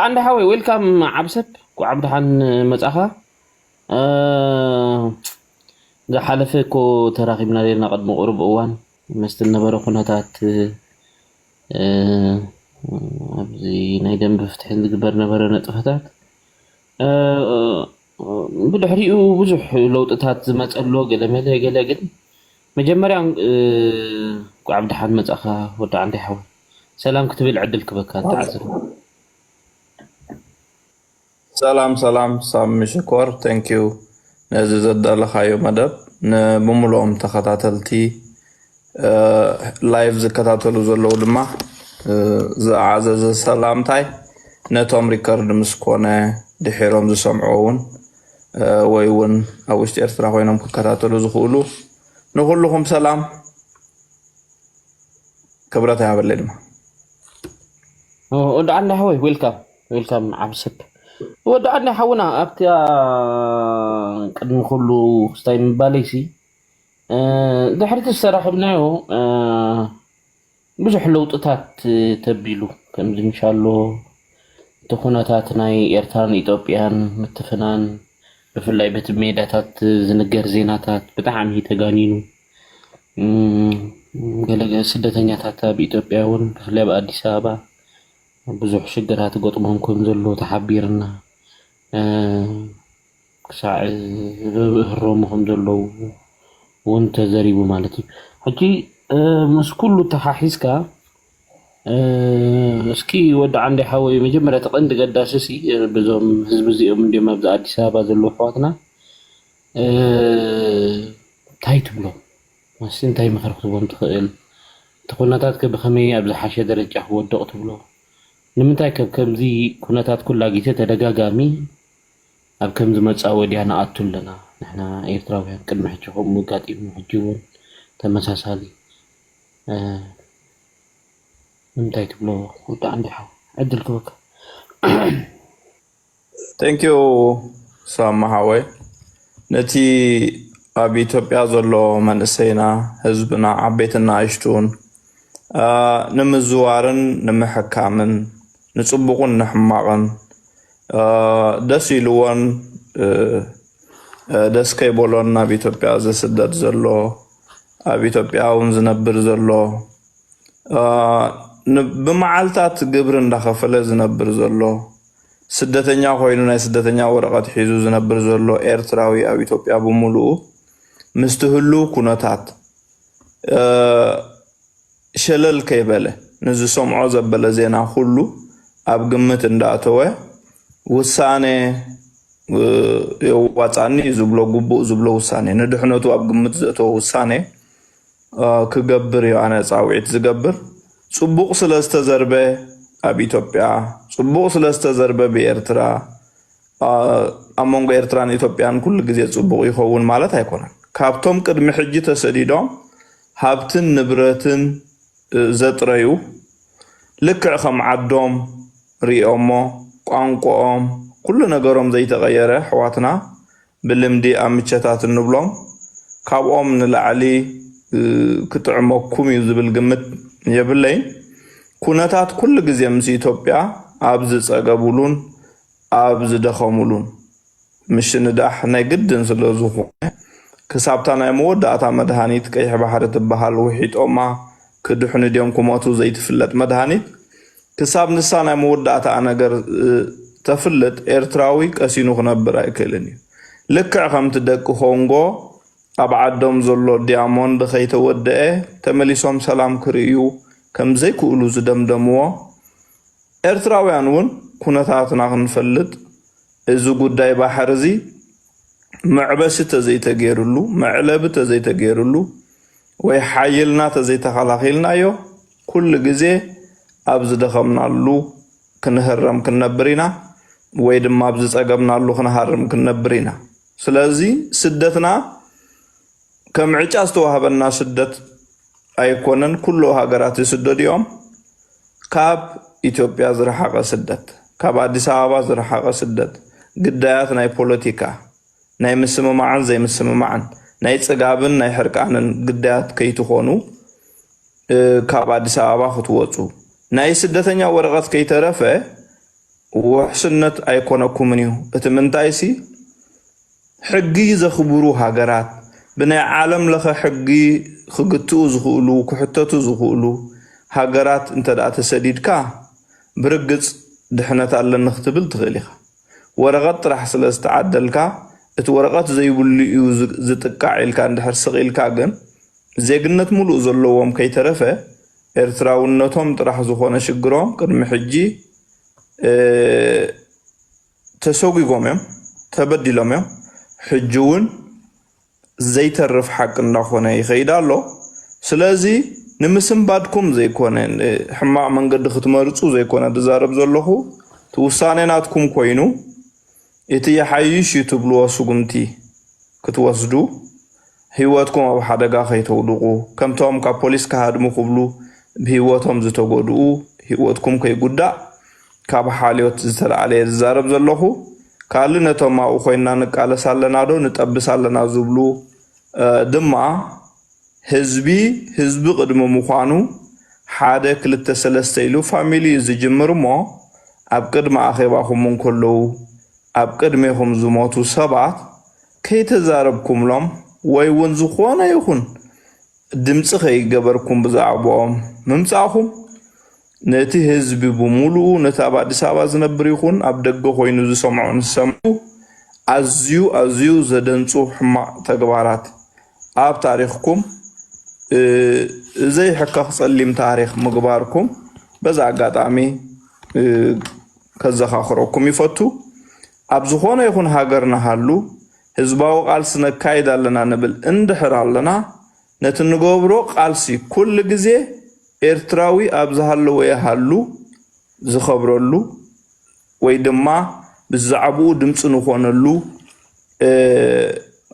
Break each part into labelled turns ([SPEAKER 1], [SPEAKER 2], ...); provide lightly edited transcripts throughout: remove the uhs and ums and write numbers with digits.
[SPEAKER 1] عندي حوي ويلكم عبسب وعبد حن مصاخا ذا حلفكو تراخيبنا لنا قد مقرب اوان مستنبرو خناتات ابزي نايدن بفتحين زغبر نبر نطفتات بدحريو بزح لوطታት ዝመጸሎ ገለመለ ገለግን መጀመሪያ عبد حن مصاخا ወደ عندي حوي سلام كتبل عدل كبكا تعزل
[SPEAKER 2] سلام سامي شكور ثانك يو نزيد الله خايو مدب بملوم تخطاتلتي لايف زكاتاتلو زلو دما زعزز سلامتاي نتوم ريكورد مسكونه دحيروم زسمعون ويون اوشت ارترا خوينم كاتاتلو زخولو نقولكم سلام كبرتها بالليل
[SPEAKER 1] ودعنا هوي ويلكم عبسب ودعنا حونا أبتيا قدم كله ستايم باليسي ده حرت الصراحة بنايو بزح لوطታት تبيلو كم إن شاء الله تخوناتات ناي إيرتران إثيوبيان متفنان بفلاي بيت ميداتات زنجر زيناتات بتعمي تجانينو قال سدتنياتات بإثيوبيا ون بفلاي بأديس أبابا بزح شجرات قطمهم كون زلو تحبيرنا كساع هرومهم زلو وانت زريبو مالتي حكي مس كله تحاحيسكا اسكي ود عندي حوي مجمرة تقند قداسسي بزوم حزب زيهم دي مبدا اديس ابابا زلو حواتنا تايت بلو مسين تاي مخرختبون تخيل تقولناتات بخمي ابز حاشيه درجه ودقت بلو ንምንታይ ከምዚ ኩነታት ኩላ ግዜ ተደጋጋሚ ኣብ ከምዚ መጻወ ዲያና ኣቱለና ንሕና ኤርትራውያን ቅድሚ ሕጂ ከምኡ ጋጢሙ ሕጂ እውን ተመሳሳሊ ንምንታይ ትብሎ ወዲ ዓንዲ ሓው ዕድል ክበካ
[SPEAKER 2] ثانك يو سامحوي نتي ኣብ ኢትዮጵያ ዘሎ መንእሰይና ህዝብና ዓበይትና ኣሽቱን ንምዝዋርን ንምሕካምን نصبقون نحماقن دس يلوان دس كي بولون نبي توبيا زسدد زلو أبي توبيا ونزنبر زلو بمعالتات قبرن دخفل زنبر زلو سدتنيا خوينونا سدتنيا ورقات حيزو زنبر زلو إيرتراوي أبي توبيا بمولو مستهلو كونتات شلل كيبله نزو سمعو زبل زينا خلو ኣብ ግምት እንዳተወ ውሳኔ ወጻኒ ዝብሎ ጉቡእ ዝብሎ ውሳኔ ንድሕነቱ ኣብ ግምት ዘእተወ ውሳኔ ክገብር እዩ ኣነ ጻውዒት ዝገብር ጽቡቕ ስለዝተዘርበ ኣብ ኢትዮጵያ ጽቡቕ ስለዝተዘርበ ብኤርትራ ኣብ መንጎ ኤርትራን ኢትዮጵያን ኩሉ ግዜ ጽቡቕ ይኸውን ማለት ኣይኮነን ካብቶም ቅድሚ ሕጂ ተሰዲዶም ሃብትን ንብረትን ዘጥረዩ ልክዕ ከም ዓዶም ريومو قانقوم كل نغرهم زي تغيره حواتنا بالمدي امچتات نبلوم كابوم نلعلي كتعمكم يزبل قمت يبلين كونتات كل غزي مس ኢትዮጵያ ابز صغبولون ابز دخمولون مش ندح ናይ ግድን ስለዝኾ ክሳብታ ናይ መወዳእታ መድሃኒት ቀይሕ ባህር ትበሃል ውሒጦማ ክድሕኑ ዲዮም ኩሞቱ ዘይትፍለጥ መድሃኒት كساب نسانا مودعتا أناقر تفلت إرتراوي كسينو خنبرا يكلني لك عخم تدك خونغو أبعدهم زلو ديامون بخيط ودئه تمليسهم سلام كريو كم زي كولو زدم دموا إرتراوي عنون كونتاتنا خنفلت إزو قد داي بحرزي معبس تزي تغيرلو معلب تزي تغيرلو ويحايلنا تزي تخلاخيلنا يو كل جزي أبز دخمنالو كنهرم كنبرينا ويدم أبز أجبنالو كنهرم كنبرينا سلازي سدتنا كم عجزتو هبنا سدت أيكونن كله هاجرات سدد يوم كاب إثيوبيا زرحة سدت كاب أديس أبابا زرحة سدت قديات ناي بوليتيكا ناي مسمى معن زي مسمى معن ناي تسقابن ناي حركان قديات كي تخونو كاب أديس أبابا خطواتو ناي سدتنيا ورقات كي ترفه وحسنت أيكونكم منيو اتمنتايسي حقي زخبرو هاجرات بناء عالم لخ حقي خقتو زخولو كحتتو زخولو هاجرات انت دا تسديد كا برقص دحنت على نختبل تغليخ ورقات راح سلاستعدل كا اتورقات زي بلي زتقع الكا اندحر سقيل كا جن زيغنت ملو زلوهم كي ترفه ارتراونتهم طرح زخونه شغروم قدم حجي تسوقيقوم يم تبدلهم يم حجون زي ترف حق እንዳሆነ ይخيዳሎ ስለዚህ ንምስም ባድኩም ዘይኮነ ሕማቅ መንገዲ ክትመርጹ ዘይኮነ ድዛረብ ዘለኹ ትውሳኔናትኩም ኮይኑ እቲ የሐይሽ ትብሉ ወስጉምቲ ክትወስዱ ህይወትኩም ኣብ ሓደጋ ከይተውድቁ ከምቶም ካብ ፖሊስ ካሃድሙ ክብሉ ብህይወቶም ዝተጎድኡ ህይወትኩም ከይጉዳእ ካብ ሓልዮት ዝተላዓለ ዝዛረብ ዘለኹ ካል ነቶም ኣብኡ ኮይና ንቃለስ ኣለና ዶ ንጠብስ ኣለና ዝብሉ ድማ ህዝቢ ቅድሚ ምዃኑ ሓደ ክልተ ሰለስተ ኢሉ ፋሚሊ ዝጅምር ሞ ኣብ ቅድሚ ኣኼባኹም እንከለዉ ኣብ ቅድሚኹም ዝሞቱ ሰባት ከይተዛረብኩምሎም ወይ እውን ዝኾነ ይኹን ድምፂ ከይገበርኩም ብዛዕባኦም ምምፃእኹም ነቲ ህዝቢ ብሙሉኡ ነቲ ኣብ ኣዲስ ኣበባ ዝነብር ይኹን ኣብ ደገ ኮይኑ ዝሰምዑን ዝሰምዑ ኣዝዩ ዘደንፁ ሕማቅ ተግባራት ኣብ ታሪኽኩም ዘይሕከኽ ጸሊም ታሪኽ ምግባርኩም በዛ ኣጋጣሚ ከዘኻኽረኩም ይፈቱ ኣብ ዝኾነ ይኹን ሃገርና ሃሉ ህዝባዊ ቃልሲ ነካይድ ኣለና ንብል እንድሕር ኣለና ነቲ ንገብሮ ቃልሲ ኩሉ ግዜ ኤርትራዊ ኣብ ዝሃለወ ይሃሉ ዝኸብረሉ ወይ ድማ ብዛዕባኡ ድምፂ ንኾነሉ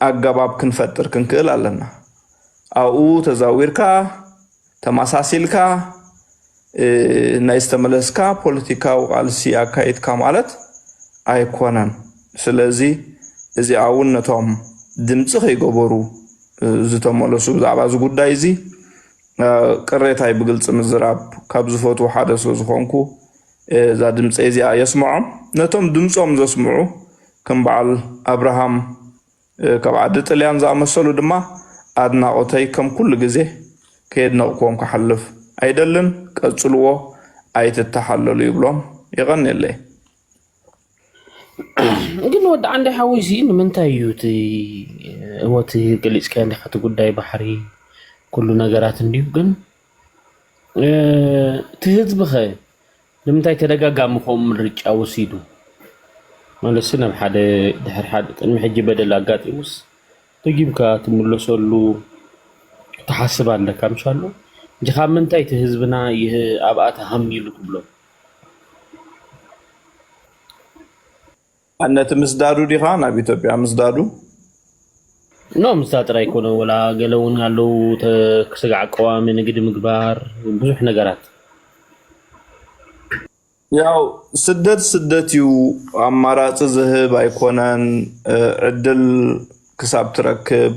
[SPEAKER 2] ኣገባብ ክንፈጥር ክንክእል ኣለና ኣብኡ ተዛዊርካ ተማሳሲልካ ናይ ዝተመለስካ ፖለቲካዊ ቃልሲ ኣካይድካ ማለት ኣይኮነን ስለዚ እዚ ኣውን ነቶም ድምፂ ከይገበሩ ዝተመለሱ ብዛዕባ እዚ ጉዳይ እዚ ቅሬታዊ ብግልፂ ምዝራብ ካብ ዝፈትዉ ሓደ ስለ ዝኾንኩ እዛ ድምፂ እዚኣ የስምዖም ነቶም ድምፆም ዘስምዑ ከም በዓል ኣብርሃም ካብ ዓዲ ጥልያን ዝኣመሰሉ ድማ ኣድናቆተይ ከም ኩሉ ግዜ ከየድነቕኩም ክሓልፍ ኣይደልን ቀፅልዎ ኣይትተሓለሉ ይብሎም ይቐኒለይ
[SPEAKER 1] ግን ወዲ አንድ ሓዊሲ ንምንታይ እዩ እቲ እወት ገሊፅካ እንዲኻ እቲ ጉዳይ ባሕሪ ኩሉ ነገራት እንዲሁ ግን እቲ ህዝቢ ኸ ንምንታይ ተደጋጋሚ ከምኡ ምርጫ ወሲዱ ማለት ናብ ሓደ ድሕሪ ሓደ ቅድሚ ሕጂ በደል ኣጋጢሙስ ደጊምካ ትምለሰሉ ተሓስብ ኣለካ ምሻሎ እንጂ ካብ ምንታይ እቲ ህዝብና ኣብኣታ ሃሚሉ ትብሎ
[SPEAKER 2] ኣነቲ ምስዳዱ ዲኻ ናብ ኢትዮጵያ ምስዳዱ
[SPEAKER 1] ኖ ምስዳድ ጥራይ ኮነ ወላ ገለውን ኣለው ክስጋዕ ቀዋሚ ንግዲ ምግባር ብዙሕ ነገራት
[SPEAKER 2] ያው ስደት እዩ ኣማራፂ ዝህብ ኣይኮነን ዕድል ክሳብ ትረክብ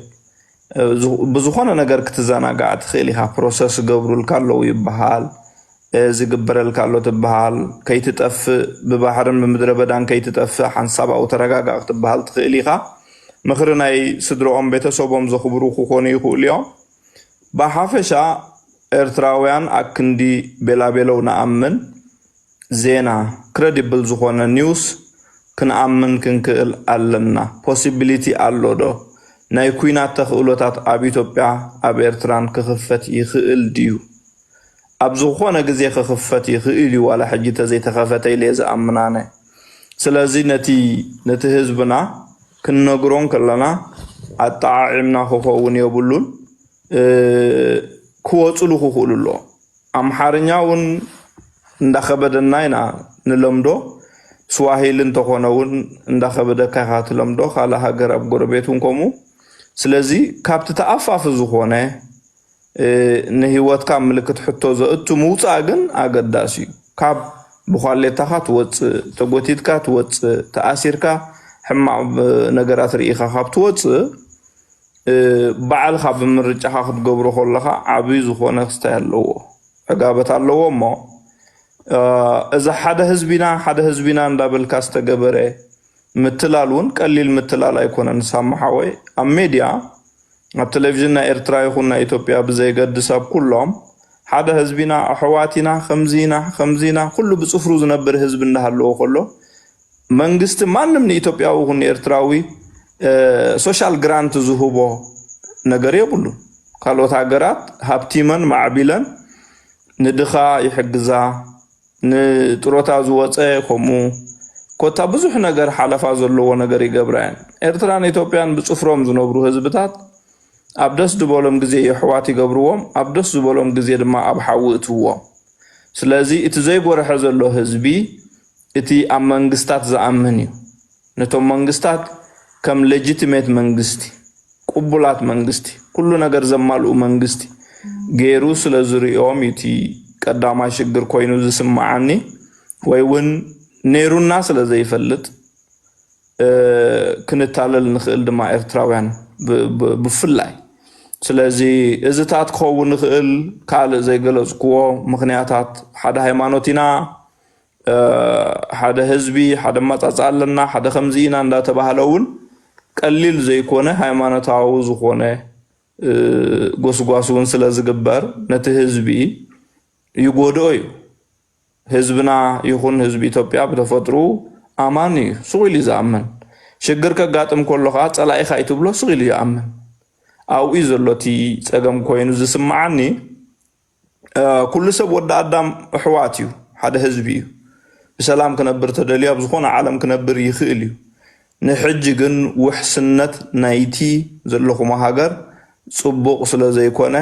[SPEAKER 2] ብዝኾነ ነገር ክትዘናጋዕ ትኽእል ኢኻ ፕሮሰስ ገብሩልካ ኣለዉ ይበሃል ዝግበረልካ ኣሎ ትበሃል ከይትጠፍእ ብባሕርን ብምድረ በዳን ከይትጠፍእ ሓንሳብ ኣብኡ ተረጋጋዕ ክትበሃል ትኽእል ኢኻ ምኽሪ ናይ ስድሮኦም ቤተሰቦም ዘኽብሩ ክኾኑ ይኽእሉ እዮም ብሓፈሻ ኤርትራውያን ኣብ ክንዲ ቤላቤለው ንኣምን ዜና ክሬዲብል ዝኾነ ኒውስ ክንኣምን ክንክእል ኣለና ፖሲቢሊቲ ኣሎ ዶ ናይ ኩናት ተኽእሎታት ኣብ ኢትዮጵያ ኣብ ኤርትራን ክኽፈት ይኽእል ድዩ ኣብ ዝኾነ ግዜ ክኽፈት ይኽእል እዩ ዋላ ሕጂ ተዘይተኸፈተ ኢለ ዝኣምናነ ስለዚ ነቲ ህዝብና ክንነግሮን ከለና ኣጠዓዒምና ክኸውን የብሉን ክወፅሉ ክኽእሉ ኣሎ ኣምሓርኛ እውን እንዳኸበደና ኢና ንለምዶ ስዋሂል እንተኾነ እውን እንዳኸበደካ ኢኻ ትለምዶ ካልእ ሃገር ኣብ ጎረቤት እውን ከምኡ ስለዚ ካብቲ ተኣፋፊ ዝኾነ ንህይወትካ ምልክት ሕቶ ዘእቱ ምውፃእ ግን ኣገዳሲ እዩ ካብ ብኳሌታኻ ትወፅእ ተጎቲትካ ትወፅእ ተኣሲርካ ሕማቅ ነገራት ርኢኻ ካብ ትወፅእ በዓልካ ብምርጫኻ ክትገብሮ ከለኻ ዓብይ ዝኾነ ክስታይ ኣለዎ ዕጋበት ኣለዎ እሞ እዛ ሓደ ህዝቢና እንዳበልካ ዝተገበረ ምትላሉን ቀሊል ምትላል አይኮነን ሳምሓወይ ኣብ ሜድያ ኣብ ቴሌቪዥን ናይ ኤርትራ ይኹን ናይ ኢትዮጵያ ብዘይገድስ ኣብ ኩሎም ሓደ ህዝቢና ኣሕዋቲና ከምዚና ኩሉ ብፅፍሩ ዝነብር ህዝብ እንዳሃለዎ ከሎ መንግስቲ ማንም ንኢትዮጵያዊ ይኹን ኤርትራዊ ሶሻል ግራንት ዝህቦ ነገር የብሉ ካልኦት ሃገራት ሃብቲመን ማዕቢለን ንድኻ ይሕግዛ ንጥሮታ ዝወፀ ከምኡ ኮታ ብዙሕ ነገር ሓለፋ ዘለዎ ነገር ይገብራን ኤርትራን ኢትዮጵያን ብፅፍሮም ዝነብሩ ህዝብታት ኣብ ደስ ዝበሎም ግዜ የሕዋት ይገብርዎም ኣብ ደስ ዝበሎም ግዜ ድማ ኣብ ሓዊ እትዎም ስለዚ እቲ ዘይጎረሐ ዘሎ ህዝቢ እቲ ኣብ መንግስታት ዝኣምን እዩ ነቶም መንግስታት ከም ሌጂቲሜት መንግስቲ ቅቡላት መንግስቲ ኩሉ ነገር ዘማልኡ መንግስቲ ገይሩ ስለ ዝሪኦም እቲ ቀዳማይ ሽግር ኮይኑ ዝስማዓኒ ወይ እውን ነይሩና ስለ ዘይፈልጥ ክንታለል ንኽእል ድማ ኤርትራውያን ብፍላይ ስለዚ እዝታት ክኸውን ንኽእል ካልእ ዘይገለጽክዎ ምኽንያታት ሓደ ሃይማኖት ኢና ሓደ ህዝቢ ሓደ መጻጽ ኣለና ሓደ ከምዚ ኢና እንዳተባሃለ እውን ቀሊል ዘይኮነ ሃይማኖታዊ ዝኾነ ጎስጓስ እውን ስለ ዝግበር ነቲ ህዝቢ ይጎድኦ እዩ ህዝብና ይኹን ህዝቢ ኢትዮጵያ ብተፈጥሩ ኣማን እዩ ስቑኢሉ ዝኣምን ሽግር ከጋጥም ከለኻ ፀላኢኻ ይትብሎ ስቑኢሉ ይኣምን ኣብኡ ዘሎቲ ፀገም ኮይኑ ዝስማዓኒ ኩሉ ሰብ ወዲ ኣዳም ኣሕዋት እዩ ሓደ ህዝቢ እዩ ብሰላም ክነብር ተደልዩ ኣብ ዝኾነ ዓለም ክነብር ይኽእል እዩ ንሕጂ ግን ውሕስነት ናይቲ ዘለኹም ሃገር ፅቡቕ ስለ ዘይኮነ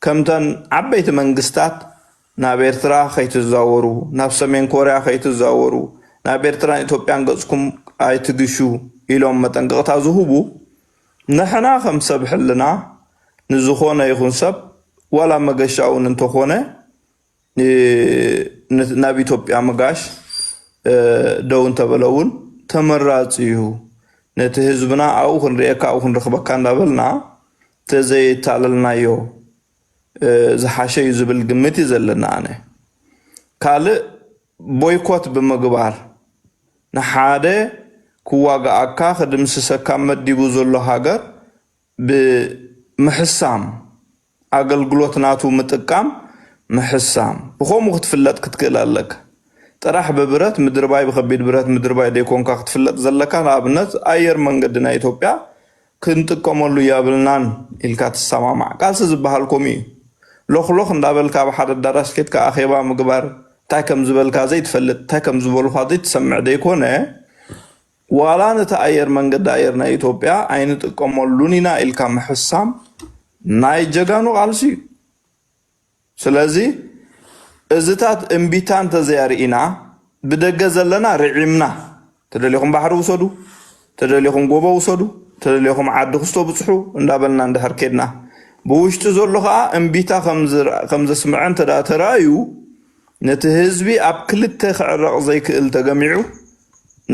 [SPEAKER 2] ከምተን ዓበይቲ መንግስታት ናብ ኤርትራ ከይትዛወሩ ናብ ሰሜን ኮርያ ከይትዛወሩ ናብ ኤርትራን ኢትዮጵያን ገጽኩም ኣይትግሹ ኢሎም መጠንቀቕታ ዝህቡ ንሕና ከም ሰብ ሕልና ንዝኾነ ይኹን ሰብ ዋላ መገሻውን እንተኾነ ናብ ኢትዮጵያ መጋሽ ደው እንተበለውን ተመራፂ እዩ ነቲ ህዝብና ኣብኡ ክንሪኤካ ኣብኡ ክንረኽበካ እንዳበልና ተዘይታለልናዮ ዝሓሸ እዩ ዝብል ግምት እዩ ዘለና ኣነ ካልእ ቦይኮት ብምግባር ንሓደ ክዋጋኣካ ክድምስሰካ መዲቡ ዘሎ ሃገር ብምሕሳም ኣገልግሎት ናቱ ምጥቃም ምሕሳም ብኸምኡ ክትፍለጥ ክትክእል ኣለካ ጥራሕ ብብረት ምድርባይ ብከቢድ ብረት ምድርባይ ደይኮንካ ክትፍለጥ ዘለካ ንኣብነት ኣየር መንገዲ ናይ ኢትዮጵያ ክንጥቀመሉ ያብልናን ኢልካ ትሰማማዕ ቃልሲ ዝበሃል ከምኡ እዩ ሎክሎክ እንዳበልካ ብሓደ ኣዳራሽ ከይድካ ኣኼባ ምግባር እንታይ ከም ዝበልካ ዘይትፈልጥ እንታይ ከም ዝበልካ ዘይትሰምዕ ደይኮነ ዋላ ነቲ ኣየር መንገዲ ኣየር ናይ ኢትዮጵያ ኣይንጥቀመሉን ኢና ኢልካ ምሕሳም ናይ ጀጋኑ ቃልሲ እዩ ስለዚ እዝታት እምቢታን ተዘያርኢና ብደገ ዘለና ርዒምና ተደሊኹም ባሕሪ ውሰዱ ተደሊኹም ጎቦ ውሰዱ ተደሊኹም ዓዲ ክስቶ ብፅሑ እንዳበልና እንድሕር ከድና ብውሽጢ ዘሎ ከዓ እምቢታ ከም ዘስምዐን ተራእዩ ነቲ ህዝቢ ኣብ ክልተ ክዕረቕ ዘይክእል ተገሚዑ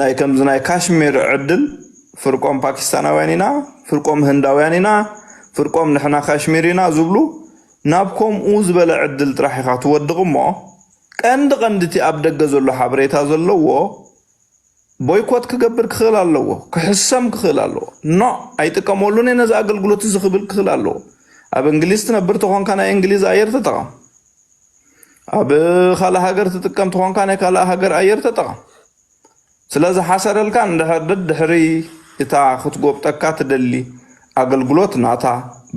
[SPEAKER 2] ናይ ከምዚ ናይ ካሽሚር ዕድል ፍርቆም ፓኪስታናውያን ኢና ፍርቆም ህንዳውያን ኢና ፍርቆም ንሕና ካሽሚር ኢና ዝብሉ ናብ ከምኡ ዝበለ ዕድል ጥራሕ ኢኻ ትወድቕ እሞ ቀንዲ ኣብ ደገ ዘሎ ሓበሬታ ዘለዎ ቦይኮት ክገብር ክኽእል ኣለዎ ክሕሰም ክኽእል ኣለዎ ኖ ኣይጥቀመሉን ነዚ ኣገልግሎት እዚ ክብል ክኽእል ኣለዎ ኣብ እንግሊዝ ትነብር ተኾንካ ናይ እንግሊዝ ኣየር ተጠቐም ኣብ ካልእ ሃገር ትጥቀም ተኾንካ ናይ ካልእ ሃገር ኣየር ተጠቐም ስለዚ ሓሰረልካ ድሕሪ እታ ክትጎብጠካ ትደሊ ኣገልግሎት ናታ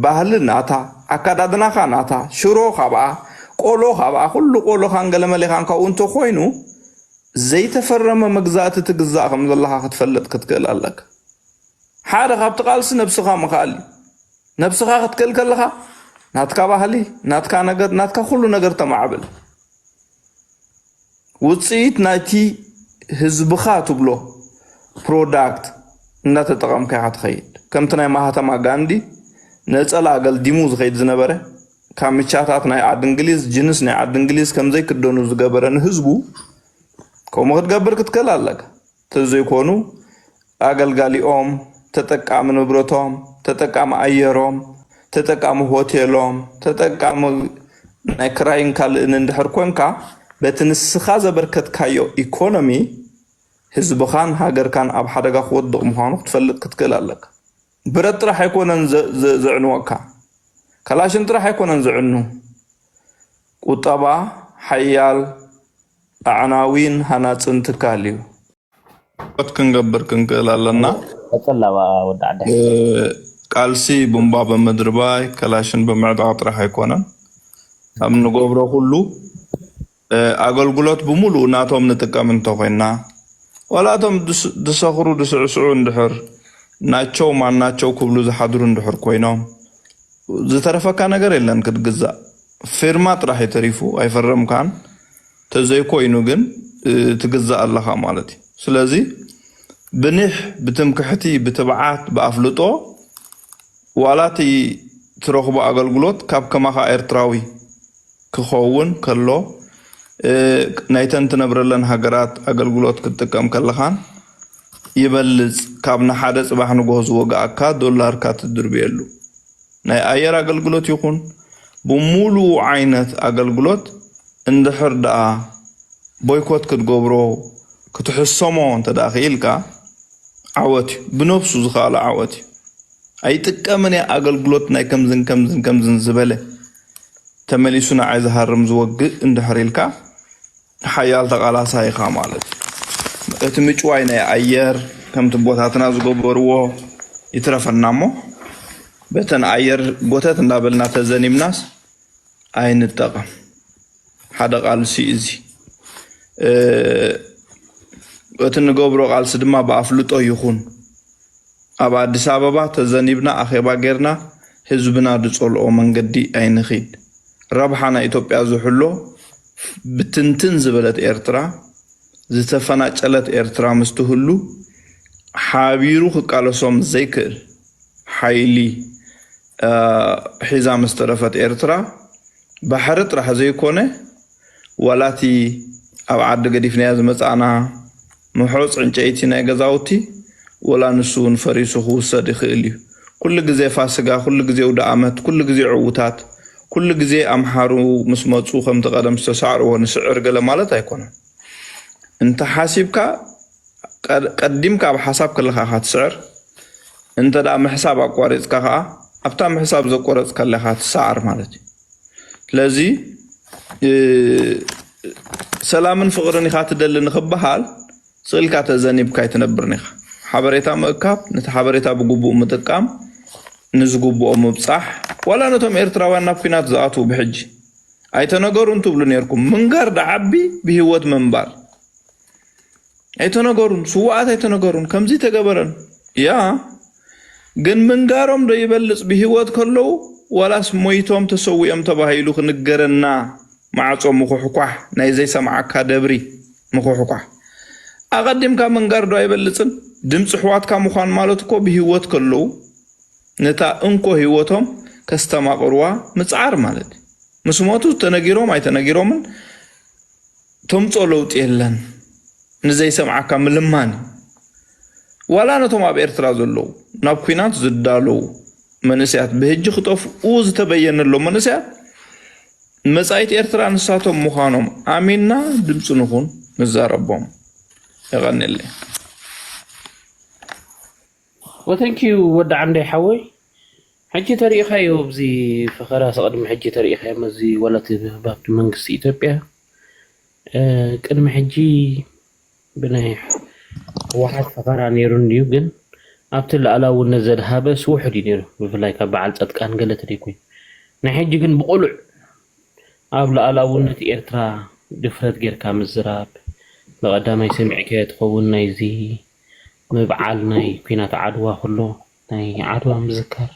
[SPEAKER 2] ባህሊ ናታ ኣካዳድናኻ ናታ ሽሮ ካብኣ ቆሎ ካብኣ ኩሉ ቆሎ ካንገለመሌኻን ካብኡ እንተኮይኑ ዘይተፈረመ መግዛእቲ ትግዛእ ከም ዘለካ ክትፈልጥ ክትክእል ኣለካ ሓደ ካብቲ ቃልሲ ነብስኻ ምኻል ነብስኻ ክትክእል ከለኻ ናትካ ባህሊ ናትካ ነገር ናትካ ኩሉ ነገር ተማዕብል ውፅኢት ናይቲ ህዝብኻ ትብሎ ፕሮዳክት እንዳተጠቐምካ ኢኻ ትኸይድ ከምቲ ናይ ማህተማ ጋንዲ ነፀላ ኣገልዲሙ ዝኸይድ ዝነበረ ካብ ምቻታት ናይ ዓዲ እንግሊዝ ጅንስ ናይ ዓዲ እንግሊዝ ከምዘይ ክደኑ ዝገበረ ንህዝቡ ከምኡ ክትገብር ክትክእል ኣለካ ተዘይኮኑ ኣገልጋሊኦም ተጠቃሚ ንብረቶም ተጠቃሚ ኣየሮም ተጠቃሚ ሆቴሎም ተጠቃሚ ናይ ክራይን ካልእን እንድሕር ኮንካ በትንስኻ ዘበርከትካዮ ኢኮኖሚ ህዝብኻን ሃገርካን ኣብ ሓደጋ ክወድቕ ምዃኑ ክትፈልጥ ክትክእል ኣለካ ብረት ጥራሕ ኣይኮነን ዝዕንወካ ከላሽን ጥራሕ ኣይኮነን ዝዕኑ ቁጠባ ሓያል ኣዕናዊን ሃናፅን ትካል እዩ ክንገብር ክንክእል ኣለና ቃልሲ ቡምባ በምድርባይ ከላሽን በምዕጣቅ ጥራሕ ኣይኮነን ኣብ ንገብሮ ሁሉ ኣገልግሎት ብሙሉ ናቶም ንጥቀም እንተኮይና ወላቶም ድሰኽሩ ድስዕስዑ እንድሕር ናቸው ማናቸው ክብሉ ዝሓድሩ እንድሕር ኮይኖም ዝተረፈካ ነገር የለን ክትግዛእ ፊርማ ጥራሕ የተሪፉ ኣይፈረምካን ተዘይኮይኑ ግን ትግዛእ ኣለኻ ማለት እዩ ስለዚ ብንሕ ብትምክሕቲ ብትብዓት ብኣፍልጦ ዋላቲ ትረኽቦ ኣገልግሎት ካብ ከማኻ ኤርትራዊ ክኸውን ከሎ ናይተን ትነብረለን ሃገራት ኣገልግሎት ክትጥቀም ከለኻን ይበልጽ ካብ ንሓደ ጽባሕ ንጎሆ ዝወግኣካ ዶላርካ ትድርብየሉ ናይ ኣየር ኣገልግሎት ይኹን ብሙሉ ዓይነት ኣገልግሎት እንድሕር ደኣ ቦይኮት ክትገብሮ ክትሕሰሞ እንተደኣ ኽኢልካ ዓወት እዩ ብነፍሱ ዝኸኣለ ዓወት እዩ ኣይጥቀምን እየ ኣገልግሎት ናይ ከምዝን ዝበለ ተመሊሱ ንዓይ ዝሃርም ዝወግእ እንድሕር ኢልካ ሓያል ተቓላሳ ኢኻ ማለት እዩ እቲ ምጭዋይ ናይ ኣየር ከምቲ ቦታትና ዝገበርዎ ይትረፈና እሞ በተን ኣየር ጎተት እንዳበልና ተዘኒምናስ ኣይንጠቐም ሓደ ቃልሲ እዚ እቲ ንገብሮ ቃልሲ ድማ ብኣፍልጦ ይኹን ኣብ ኣዲስ ኣበባ ተዘኒብና ኣኼባ ጌርና ህዝብና ድጸልኦ መንገዲ ኣይንኺድ ረብሓና ኢትዮጵያ ዝሕሎ ብትንትን ዝበለት ኤርትራ ዝተፈናጨለት ኤርትራ ምስትህሉ ሓቢሩ ክቃለሶም ዘይክእል ሓይሊ ሒዛ ምስተረፈት ኤርትራ ባሕሪ ጥራሕ ዘይኮነ ወላቲ ኣብ ዓዲ ገዲፍናያ ዝመፃና ምሖፅ ዕንጨይቲ ናይ ገዛውቲ ወላ ንሱን ፈሪሱ ክውሰድ ይኽእል እዩ ኩሉ ግዜ ፋስጋ ኩሉ ግዜ ውዳ ዓመት ኩሉ ግዜ ዕውታት ኩሉ ግዜ ኣምሓሩ ምስ መፁ ከምቲ ቀደም ዝተሳዕርዎ ንስዕር ገለ ማለት ኣይኮነን እንተ ሓሲብካ ቀዲምካ ኣብ ሓሳብ ከለኻ ትስዕር እንተ ደኣ ምሕሳብ ኣቋሪፅካ ከዓ ኣብታ ምሕሳብ ዘቆረፅካ ለኻ ትሰዓር ማለት እዩ ስለዚ ሰላምን ፍቕርን ኢኻ ትደሊ ንኽበሃል ስእልካ ተዘኒብካ ይትነብርን ኢኻ ሓበሬታ ምእካብ ነቲ ሓበሬታ ብግቡእ ምጥቃም ንዝግብኦ ምብፃሕ ወላ ነቶም ኤርትራውያን ናብ ኩናት ዝኣትዉ ብሕጂ ኣይተነገሩን ትብሉ ነርኩም ምንጋር ደዓቢ ብሂወት መንባር ኣይተነገሩን ስዋዓት ኣይተነገሩን ከምዚ ተገበረን ያ ግን ምንጋሮም ዶ ይበልጽ ብሂወት ከለው ወላስ ሞይቶም ተሰዊኦም ተባሂሉ ክንገረና ማዕጾ ምኹሕኳሕ ናይ ዘይሰምዓካ ደብሪ ምኹሕኳሕ ኣቐዲምካ ምንጋር ዶ ኣይበልጽን ድምፂ ሕዋትካ ምዃን ማለት እኮ ብሂወት ከለው ነታ እንኮ ህይወቶም ከስተማቕርዋ ምጽዓር ማለት ምስ ሞቱ ተነጊሮም ኣይተነጊሮምን ተምጾ ለውጥ የለን ንዘይሰምዓካ ምልማን ወላ ነቶም ኣብ ኤርትራ ዘለዉ ናብ ኩናት ዝዳለዉ መንእስያት ብህጂ ክጠፍኡ ዝተበየነሎም መንእስያት መጻኢት ኤርትራ ንሳቶም ምዃኖም ኣሚንና ድምፂ ንኹን ንዛረቦም ይቐኒለይ
[SPEAKER 1] وثانك يو ودع عندي حوي حجي تاريخها يوبزي فخرا سقدم حجي تاريخها مزي ولا تباب منقص إثيوبيا قدم حجي بنايح واحد فخرا نيرون ديوغن ابتل على ونزل هابس وحدي نيرو بفلاي كبعل صدقان قالت ليكوي نحجي كن بقلع ابل على ونت إيرترا دفرت غير كامزراب لقدامي سمعك تخون نايزي مبعال ناي كينات عدوى كله ناي عدوى مذكر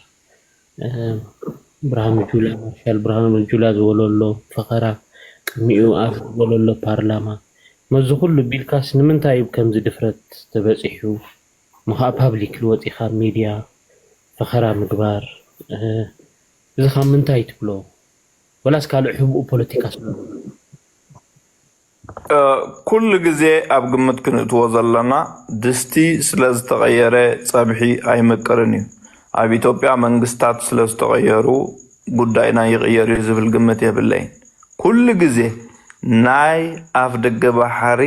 [SPEAKER 1] برهان جولا مارشال برهان جولا زولولو فقرا كميو اف زولولو بارلاما مزو كله بيلكاس نمنتاي كم زي دفرت تبصيحو مخا بابليك الوطيخا ميديا فقرا مغبار اذا خمنتاي تبلو ولا اسكالو حبو بوليتيكاس
[SPEAKER 2] كل جزء أبغمت كنت وصلنا دستي سلز تغيره صبحي أي مكرني أبي إثيوبيا منقستات سلز تغيروا قدينا يغيروا زبل قمتها بالليل كل جزء ናይ ኣፍ ደገ ባሕሪ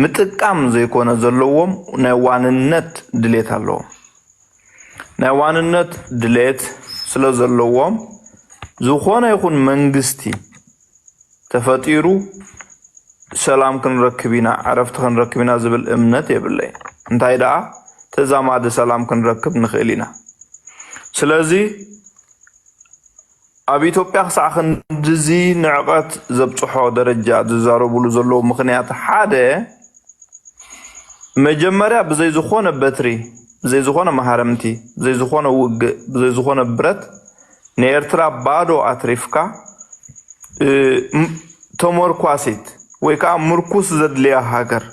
[SPEAKER 2] ምጥቃም ዘይኮነ ዘለዎም ናይ ዋንነት ድሌት ኣለዎም ናይ ዋንነት ድሌት ስለ ዘለዎም ዝኾነ ይኹን መንግስቲ ተፈጢሩ ሰላም ክንረክብ ኢና ዓረፍቲ ክንረክብ ኢና ዝብል እምነት የብለይ እንታይ ደኣ ተዛማደ ሰላም ክንረክብ ንኽእል ኢና ስለዚ ኣብ ኢትዮጵያ ክሳዕ ክንድዚ ንዕቐት ዘብፅሖ ደረጃ ዝዛረብሉ ዘለዉ ምኽንያት ሓደ መጀመርያ ብዘይ ዝኾነ በትሪ ብዘይ ዝኾነ ማሃረምቲ ብዘይ ዝኾነ ውግእ ብዘይ ዝኾነ ብረት ንኤርትራ ባዶ ኣትሪፍካ ተመርኳሲት ወይ ከዓ ምርኩስ ዘድልያ ሃገር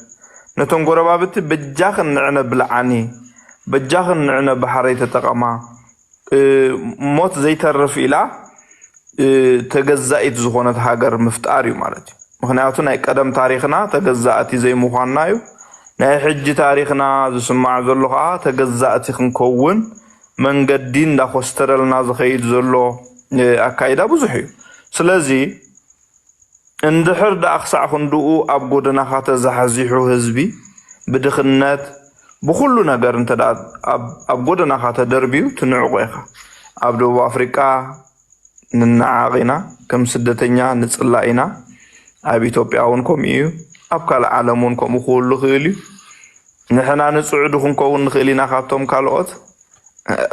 [SPEAKER 2] ነቶም ጎረባብቲ በጃኽን ንዕነ ብልዓኒ በጃኽን ንዕነ ባሕረይ ተጠቐማ ሞት ዘይተርፍ ኢላ ተገዛኢት ዝኾነት ሃገር ምፍጣር እዩ ማለት እዩ ምክንያቱ ናይ ቀደም ታሪኽና ተገዛእቲ ዘይምዃንና እዩ ናይ ሕጂ ታሪኽና ዝስማዕ ዘሎ ከዓ ተገዛእቲ ክንከውን መንገዲ እንዳኮስተረልና ዝኸይድ ዘሎ ኣካይዳ ብዙሕ እዩ ስለዚ እንድሕር ዳኣ ክሳዕ ክንድኡ ኣብ ጎደናኻ ተዛሕዚሑ ህዝቢ ብድኽነት ብኩሉ ነገር እንተዳ ኣብ ጎደናኻ ተደርቢዩ ትንዕቆ ኢኻ ኣብ ደቡብ ኣፍሪቃ ንናዓቕ ኢና ከም ስደተኛ ንፅላእ ኢና ኣብ ኢትዮጵያ እውን ከምኡ እዩ ኣብ ካልእ ዓለም እውን ከምኡ ክህሉ ክእል እዩ ንሕና ንፅዑዱ ክንከውን ንኽእል ኢና ካብቶም ካልኦት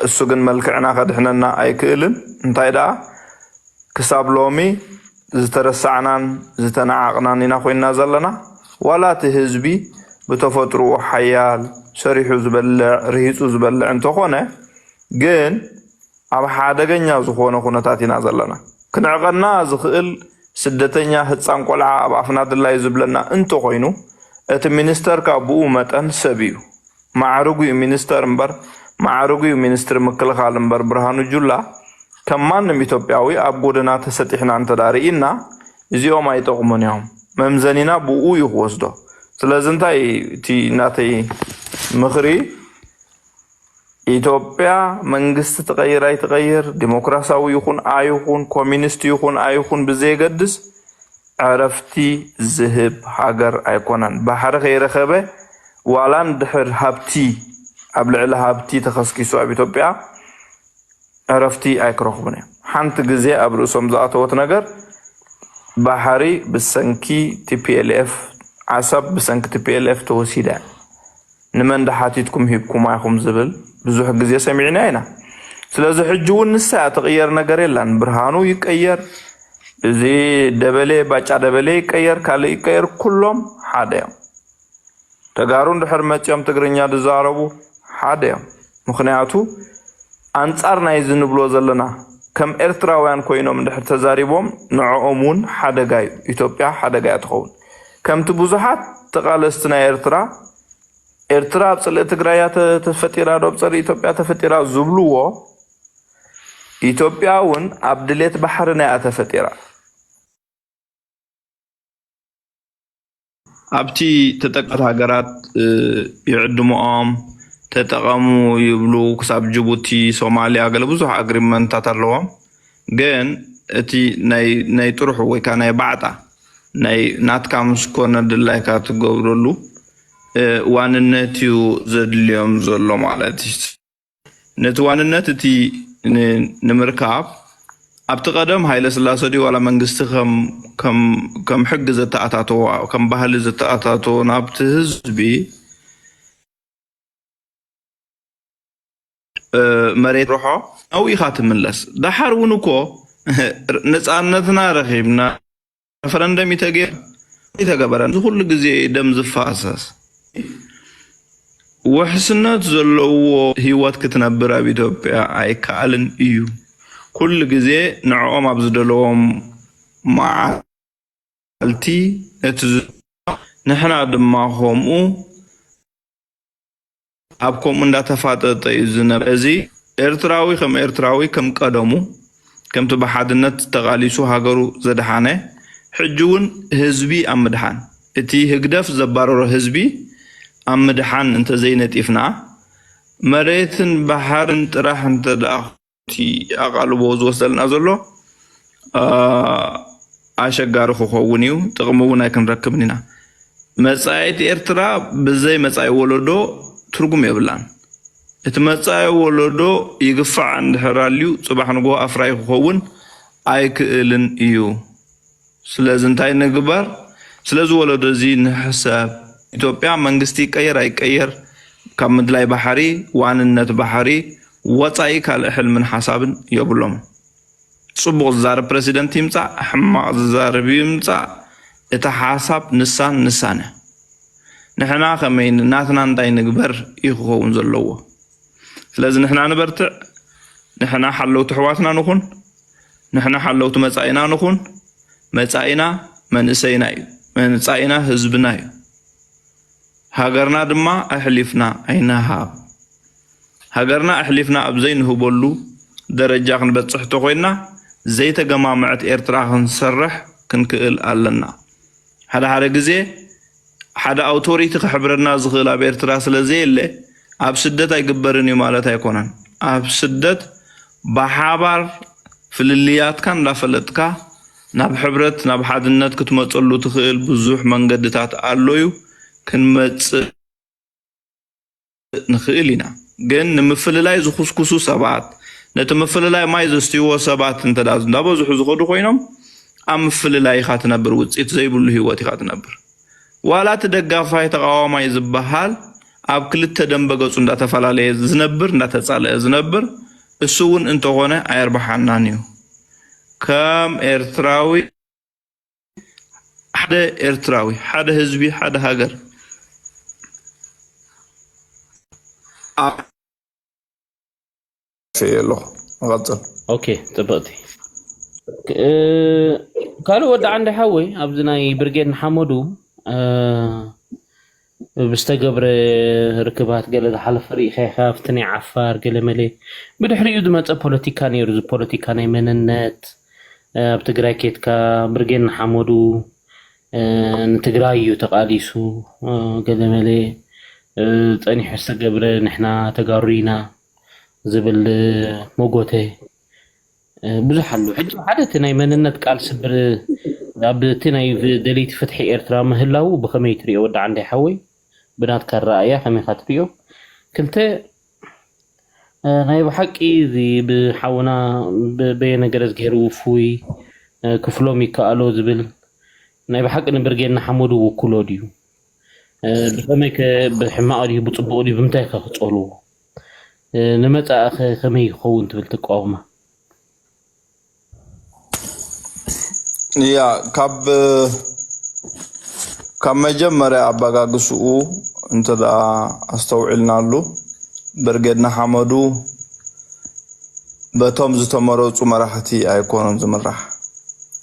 [SPEAKER 2] እሱ ግን መልክዕና ከድሕነና ኣይክእልን እንታይ ደኣ ክሳብ ሎሚ ዝተረሳዕናን ዝተናዓቕናን ኢና ኮይንና ዘለና ዋላ እቲ ህዝቢ ብተፈጥሮኡ ሓያል ሰሪሑ ዝበልዕ ርሂፁ ዝበልዕ እንተኾነ ግን ኣብ ሓደገኛ ዝኾነ ኩነታት ኢና ዘለና ክንዕቐና ዝኽእል ስደተኛ ህፃን ቆልዓ ኣብ ኣፍና ድላይ ዝብለና እንተኾይኑ እቲ ሚኒስተርካ ብኡ መጠን ሰብ እዩ ማዕርጉ እዩ ሚኒስተር እምበር ማዕርጉ እዩ ሚኒስትር ምክልኻል እምበር ብርሃኑ ጁላ ከም ማንም ኢትዮጵያዊ ኣብ ጎደና ተሰጢሕና እንተዳርኢና እዚኦም ኣይጠቕሙን እዮም መምዘኒና ብኡ እዩ ክወስዶ ስለዚ እንታይ እቲ ናተይ ምኽሪ ኢትዮጵያ መንግስቲ ትቐይር ኣይትቐይር ዲሞክራሲያዊ ይኹን ኣይኹን ኮሚኒስት ይኹን ኣይኹን ብዘይገድስ ዕረፍቲ ዝህብ ሃገር ኣይኮነን ባሕሪ ከይረኸበ ዋላ እንድሕር ሃብቲ ኣብ ልዕሊ ሃብቲ ተኸስኪሱ ኣብ ኢትዮጵያ ዕረፍቲ ኣይክረኽቡን እዮም ሓንቲ ግዜ ኣብ ርእሶም ዝኣተወት ነገር ባሕሪ ብሰንኪ ቲፒኤልኤፍ ዓሰብ ብሰንኪ ቲፒኤልኤፍ ተወሲዳ ንመን ዳሓቲትኩም ሂብኩም ኣይኹም ዝብል ብዙሕ ግዜ ሰሚዕና ኢና ስለዚ ሕጂ እውን ንሳ ተቐየር ነገር የለን ብርሃኑ ይቀየር እዚ ደበሌ ባጫ ደበሌ ይቀየር ካልእ ይቀየር ኩሎም ሓደ እዮም ተጋሩ እንድሕር መፅኦም ትግርኛ ዝዛረቡ ሓደ እዮም ምክንያቱ አንጻር ናይ ዝንብሎ ዘለና ከም ኤርትራውያን ኮይኖም እንድሕር ተዛሪቦም ንዕኦም እውን ሓደጋ እዩ ኢትዮጵያ ሓደጋ ትኸውን ከምቲ ብዙሓት ተቃለስቲ ናይ ኤርትራ ኣብ ፅልኢ ትግራይ ተፈጢራ ዶ ኣብ ፀርኢ ኢትዮጵያ ተፈጢራ ዝብልዎ ኢትዮጵያ እውን ኣብ ድሌት ባሕሪ ናይ ተፈጢራ ኣብቲ ተጠቀት ሃገራት ይዕድምኦም ተጠቀሙ ይብሉ ክሳብ ጅቡቲ ሶማሊያ ገለ ብዙሕ ኣግሪመንታት ኣለዎም ግን እቲ ናይ ጥሩሕ ወይ ከዓ ናይ ባዕጣ ናይ ናትካ ምስኮነ ድላይካ ትገብረሉ ዋንነት እዩ ዘድልዮም ዘሎ ማለት እዩ ነቲ ዋንነት እቲ ንምርካብ ኣብቲ ቀደም ሃይለ ስላሴ ድዩ ዋላ መንግስቲ ከም ሕጊ ዘተኣታተዎ ከም ባህሊ ዘተኣታተዎ ናብቲ ህዝቢ መሬት ሮሖ ኣው ኢኻ ትምለስ ዳሓር እውን እኮ ነፃነትና ረኺብና ረፈረንደም ይተገበረን ዝኩሉ ግዜ ደም ዝፋሰስ ውሕስነት ዘለዎ ህይወት ክትነብር ኣብ ኢትዮጵያ ኣይከኣልን እዩ ኩሉ ግዜ ንዕኦም ኣብ ዝደለዎም መዓልቲ እቲ ንሕና ድማ ከምኡ ኣብ ከምኡ እንዳተፋጠጠ እዩ ዝነበረ እዚ ኤርትራዊ ከም ቀደሙ ከምቲ ብሓድነት ተቃሊሱ ሃገሩ ዘድሓነ ሕጂ እውን ህዝቢ ኣብ ምድሓን እቲ ህግደፍ ዘባረሮ ህዝቢ ኣብ ምድሓን እንተዘይነጢፍና መሬትን ባሕርን ጥራሕ እንተደኣ ኣቃልቦ ዝወስደልና ዘሎ ኣሸጋሪ ክኸውን እዩ ጥቕሚ እውን ኣይክንረክብን ኢና መጻኢት ኤርትራ ብዘይ መጻኢ ወለዶ ትርጉም የብላን እቲ መጻኢ ወለዶ ይግፋዕ እንድሕራልዩ ጽባሕ ንጎ ኣፍራይ ክኸውን ኣይክእልን እዩ ስለዚ እንታይ ንግበር ስለዚ ወለዶ እዚ ንሕሰብ ኢትዮጵያ መንግስቲ ይቀየር ኣይቀየር ካብ ምድላይ ባሕሪ ዋንነት ባሕሪ ወጻኢ ካልእ ሕልምን ሓሳብን የብሎም ጽቡቕ ዝዛረብ ፕሬዚደንት ይምጻእ ሕማቕ ዝዛረብ ይምጻእ እቲ ሓሳብ ንሳነ ንሕና ከመይ ናትና እንታይ ንግበር ይኽኸውን ዘለዎ ስለዚ ንሕና ንበርትዕ ንሕና ሓለውቲ ኣሕዋትና ንኹን ንሕና ሓለውቲ መጻኢና ንኹን መጻኢና መንእሰይና እዩ መጻኢና ህዝብና እዩ ሃገርና ድማ ኣሕሊፍና ኣይናሃብ ሃገርና ኣሕሊፍና ኣብ ዘይንህበሉ ደረጃ ክንበጽሕ ተኾይና ዘይተገማምዐት ኤርትራ ክንሰርሕ ክንክእል ኣለና ሓደ ግዜ ሓደ ኣውቶሪቲ ክሕብረና ዝኽእል ኣብ ኤርትራ ስለዘየለ ኣብ ስደት ኣይግበርን እዩ ማለት ኣይኮነን ኣብ ስደት ብሓባር ፍልልያትካ እንዳፈለጥካ ናብ ሕብረት ናብ ሓድነት ክትመጸሉ ትኽእል ብዙሕ መንገድታት ኣለዩ ክንመጽእ ንኽእል ኢና ግን ንምፍልላይ ዝኹስኩሱ ሰባት ነቲ ምፍልላይ ማይ ዘስትይዎ ሰባት እንተዳዝ እንዳበዝሑ ዝኸዱ ኮይኖም ኣብ ምፍልላይ ኢኻ ትነብር ውፅኢት ዘይብሉ ህይወት ኢኻ ትነብር ዋላ እቲ ደጋፋይ ተቃዋማይ ዝበሃል ኣብ ክልተ ደንበ ገጹ እንዳተፈላለየ ዝነብር እንዳተጻለየ ዝነብር እሱ እውን እንተኾነ ኣየርባሓናን እዩ ከም ኤርትራዊ ሓደ ህዝቢ ሓደ ሃገር فيلو غطل
[SPEAKER 1] اوكي طبقتي قالوا ود عند حوي ابزناي برجين حمدو بستقبر ركبات قال حل فريق خافتني عفار قال ملي بدحريو دمت بوليتيكا نيرز بوليتيكا مننت بتقراكيت كا برجين حمدو نتقرايو تقاليسو قال ملي تاني حس قبر نحنا تقارينا زبل موغوتي بزح حلو حج حدث ناي مننت قال سبر ابتناي دليت فتحي ايرترا مهلاو بخمي تريو ود عندي حوي بنات كالرأية خمي خاطريو كنت ناي بحقي ذي بحاونا بين جرز غيرو فوي كفلومي كالو زبل ناي بحق نبرجينا حمودو وكولوديو بخمي بحماقري بطبقولي بمتاي كخصولو نمتا خمي يخون تبل تقاومه
[SPEAKER 2] يا كاب مجمرة أبغاقسو انت دا استوعلنا له برجدنا حمدو بتوم زتمرو مراحتي أيكونن زمرح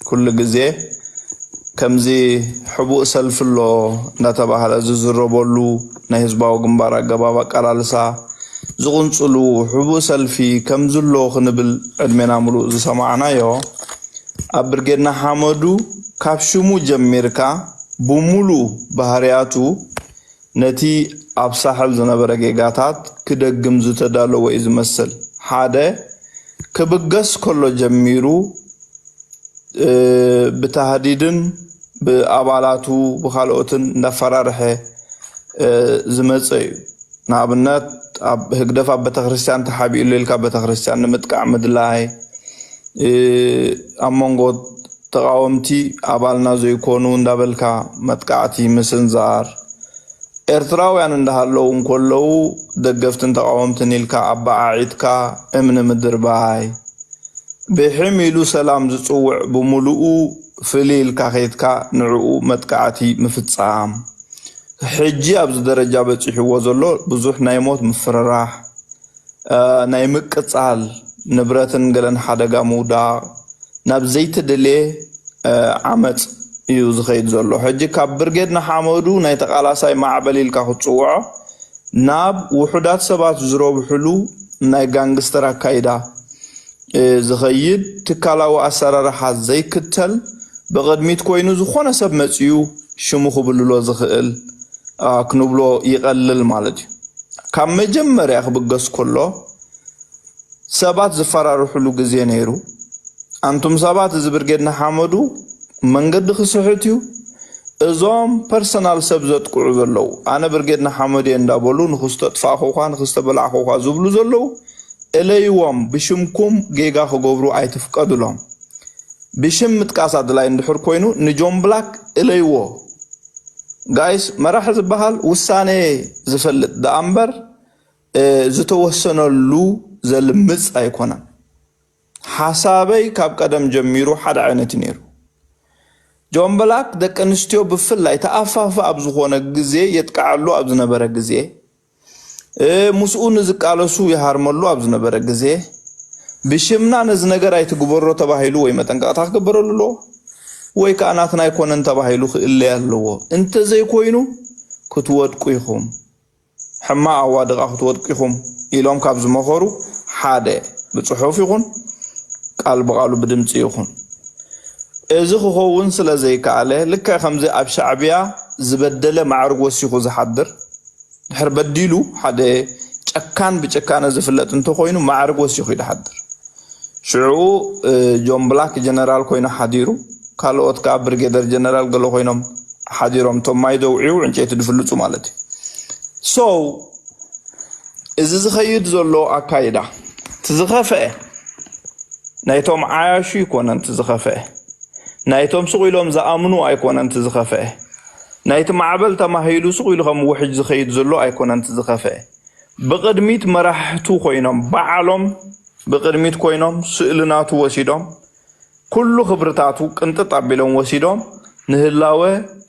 [SPEAKER 2] كل جزء كمزي حبوق سلف له نتبع على زربولو نهزباو جنبارا جبابا كارالسا زغنصلو حبوق سلفي كمزلو خنبل أدمنا ملو زسمعنا يو أبرجدنا حمدو كابشمو جميركا بمولو بحرياتو نتي أبساحل زنبرا جيغاتات كدقم زتدالو وإذ مسل حاده كبقس كله جميرو بتهديدن بأبالاتو بخالوتن نفرارحه زمصي نابنات هقدفا بتخريستيان تحابي الليلكا بتخريستيان نمتقع مدلاي أمونغو تقاومتي أبالنا زيكونو ندابلكا متقعتي مسنزار إرتراويان اندهالو كلو دقفتن تقاومتني لكا أبا عيدكا امن مدرباي بحميلو سلام زصوع بملؤو فليل كاخيتكا نعو متقعتي مفتصام حجي أبز درجة بتحيو زلو بزوح نايموت مفرراح نايمكتال نبرتن قلن حدقا مودا ناب زيت دلي عمت يوز خيد زلو حجي كاب برجدنا حامودو نايتقالاساي معبلي لكا خصوعو ناب وحدات سبات زروب حلو ناي غانغسترا كايدا زخيد تكالاو أسرارها زي كتل بقدميت كوينو زخونا سب متسيو شموخو بلولو زخيل كنوبلو يقلل مالجي كام مجمّر ياخ بقص كله سبات زفرارو حلو قزي نيرو أنتم سبات زبرقدنا حامدو መንገድ ክስሕትዩ እዞም ፐርሰናል ሰብዘት ቁዑ ዘለው አነ ብርጌድና ሐመድ እንዳበሉ ንኽስተጥፋኹ ንኽስተበላኹ ዝብሉ ዘለው እለይዎም ብሽምኩም ጌጋ ክገብሩ ኣይትፍቀዱሎም ብሽም ምጥቃስ አድላይ እንድሕር ኮይኑ ንጆን ብላክ እለይዎ ጋይስ መራሒ ዝበሃል ውሳኔ ዝፈልጥ ደአምበር ዝተወሰነሉ ዘልምጽ ኣይኮነን ሓሳበይ ካብ ቀደም ጀሚሩ ሓደ ዓይነት ነይሩ ጆን ብላክ ደቂ ኣንስትዮ ብፍላይ ተኣፋፋ ኣብ ዝኾነ ግዜ የጥቃዓሉ ኣብ ዝነበረ ግዜ ሙስኡ ንዝቃለሱ ይሃርመሉ ኣብ ዝነበረ ግዜ ብሽምና ነዚ ነገር ኣይትግበሮ ተባሂሉ ወይ መጠንቀቕታ ክግበረሉ ወይ ከኣናትና ኣይኮነን ተባሂሉ ክእለይ ኣለዎ እንተዘይኮይኑ ክትወድቁ ኢኹም ሕማቕ ኣዋድቓ ክትወድቁ ኢኹም ኢሎም ካብ ዝመኸሩ ሓደ ብጽሑፍ ይኹን ቃል በቃሉ ብድምፂ ይኹን እዚ ክኸውን ስለዘይከኣለ ልክዕ ከምዚ ኣብ ሻዕብያ ዝበደለ ማዕርግ ወሲኹ ዝሓድር ድሕር በዲሉ ሓደ ጨካን ብጨካነ ዝፍለጥ እንተኮይኑ ማዕርግ ወሲኹ ይድሓድር ሽዑ ጆን ብላክ ጀነራል ኮይኑ ሓዲሩ ካልኦት ካብ ብርጌደር ጀነራል ገሎ ኮይኖም ሓዲሮም ቶም ማይ ደውዒው ዕንጨይቲ ድፍልጹ ማለት እዩ ሶ እዚ ዝኸይድ ዘሎ ኣካይዳ ትዝኸፍአ ናይቶም ዓያሹ ይኮነን ትዝኸፍአ ናይቶም ስቕ ኢሎም ዝኣምኑ ኣይኮነን ትዝኸፍአ ናይቲ ማዕበል ተማሂሉ ስቕ ኢሉ ከም ውሕጅ ዝኸይድ ዘሎ ኣይኮነን ትዝኸፍአ ብቅድሚት መራሕቱ ኮይኖም በዓሎም ብቅድሚት ኮይኖም ስእልናቱ ወሲዶም ኩሉ ክብርታቱ ቅንጥጥ ኣቢሎም ወሲዶም ንህላወ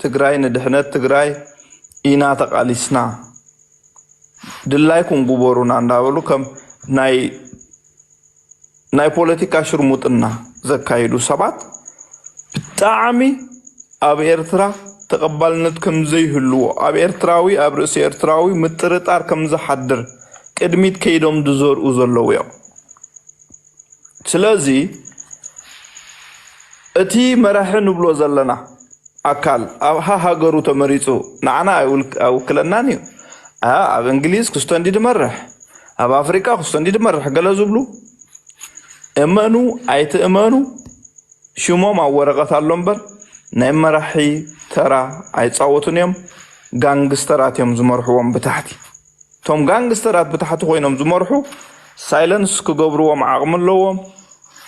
[SPEAKER 2] ትግራይ ንድሕነት ትግራይ ኢና ተቃሊስና ድላይ ኩንጉበሩና እንዳበሉ ከም ናይ ፖለቲካ ሽርሙጥና ዘካይዱ ሰባት ብጣዕሚ ኣብ ኤርትራ ተቀባልነት ከም ዘይህልዎ ኣብ ኤርትራዊ ኣብ ርእሲ ኤርትራዊ ምጥርጣር ከም ዝሓድር ቅድሚት ከይዶም ድዘርኡ ዘለው እዮም ስለዚ እቲ መራሒ ንብሎ ዘለና ኣካል ኣብ ሃገሩ ተመሪጹ ንዓና ኣይውክለናን እዩ ኣብ እንግሊዝ ክስቶንዲ ድመርሕ ኣብ ኣፍሪካ ክስቶንዲ ድመርሕ ገለ ዝብሉ እመኑ ኣይትእመኑ ሽሞም ኣብ ወረቐት ኣሎ እምበር ናይ መራሒ ተራ ኣይፃወቱን እዮም ጋንግስተራት እዮም ዝመርሕዎም ብታሕቲ ቶም ጋንግስተራት ብታሕቲ ኮይኖም ዝመርሑ ሳይለንስ ክገብርዎም ዓቕሚ ኣለዎም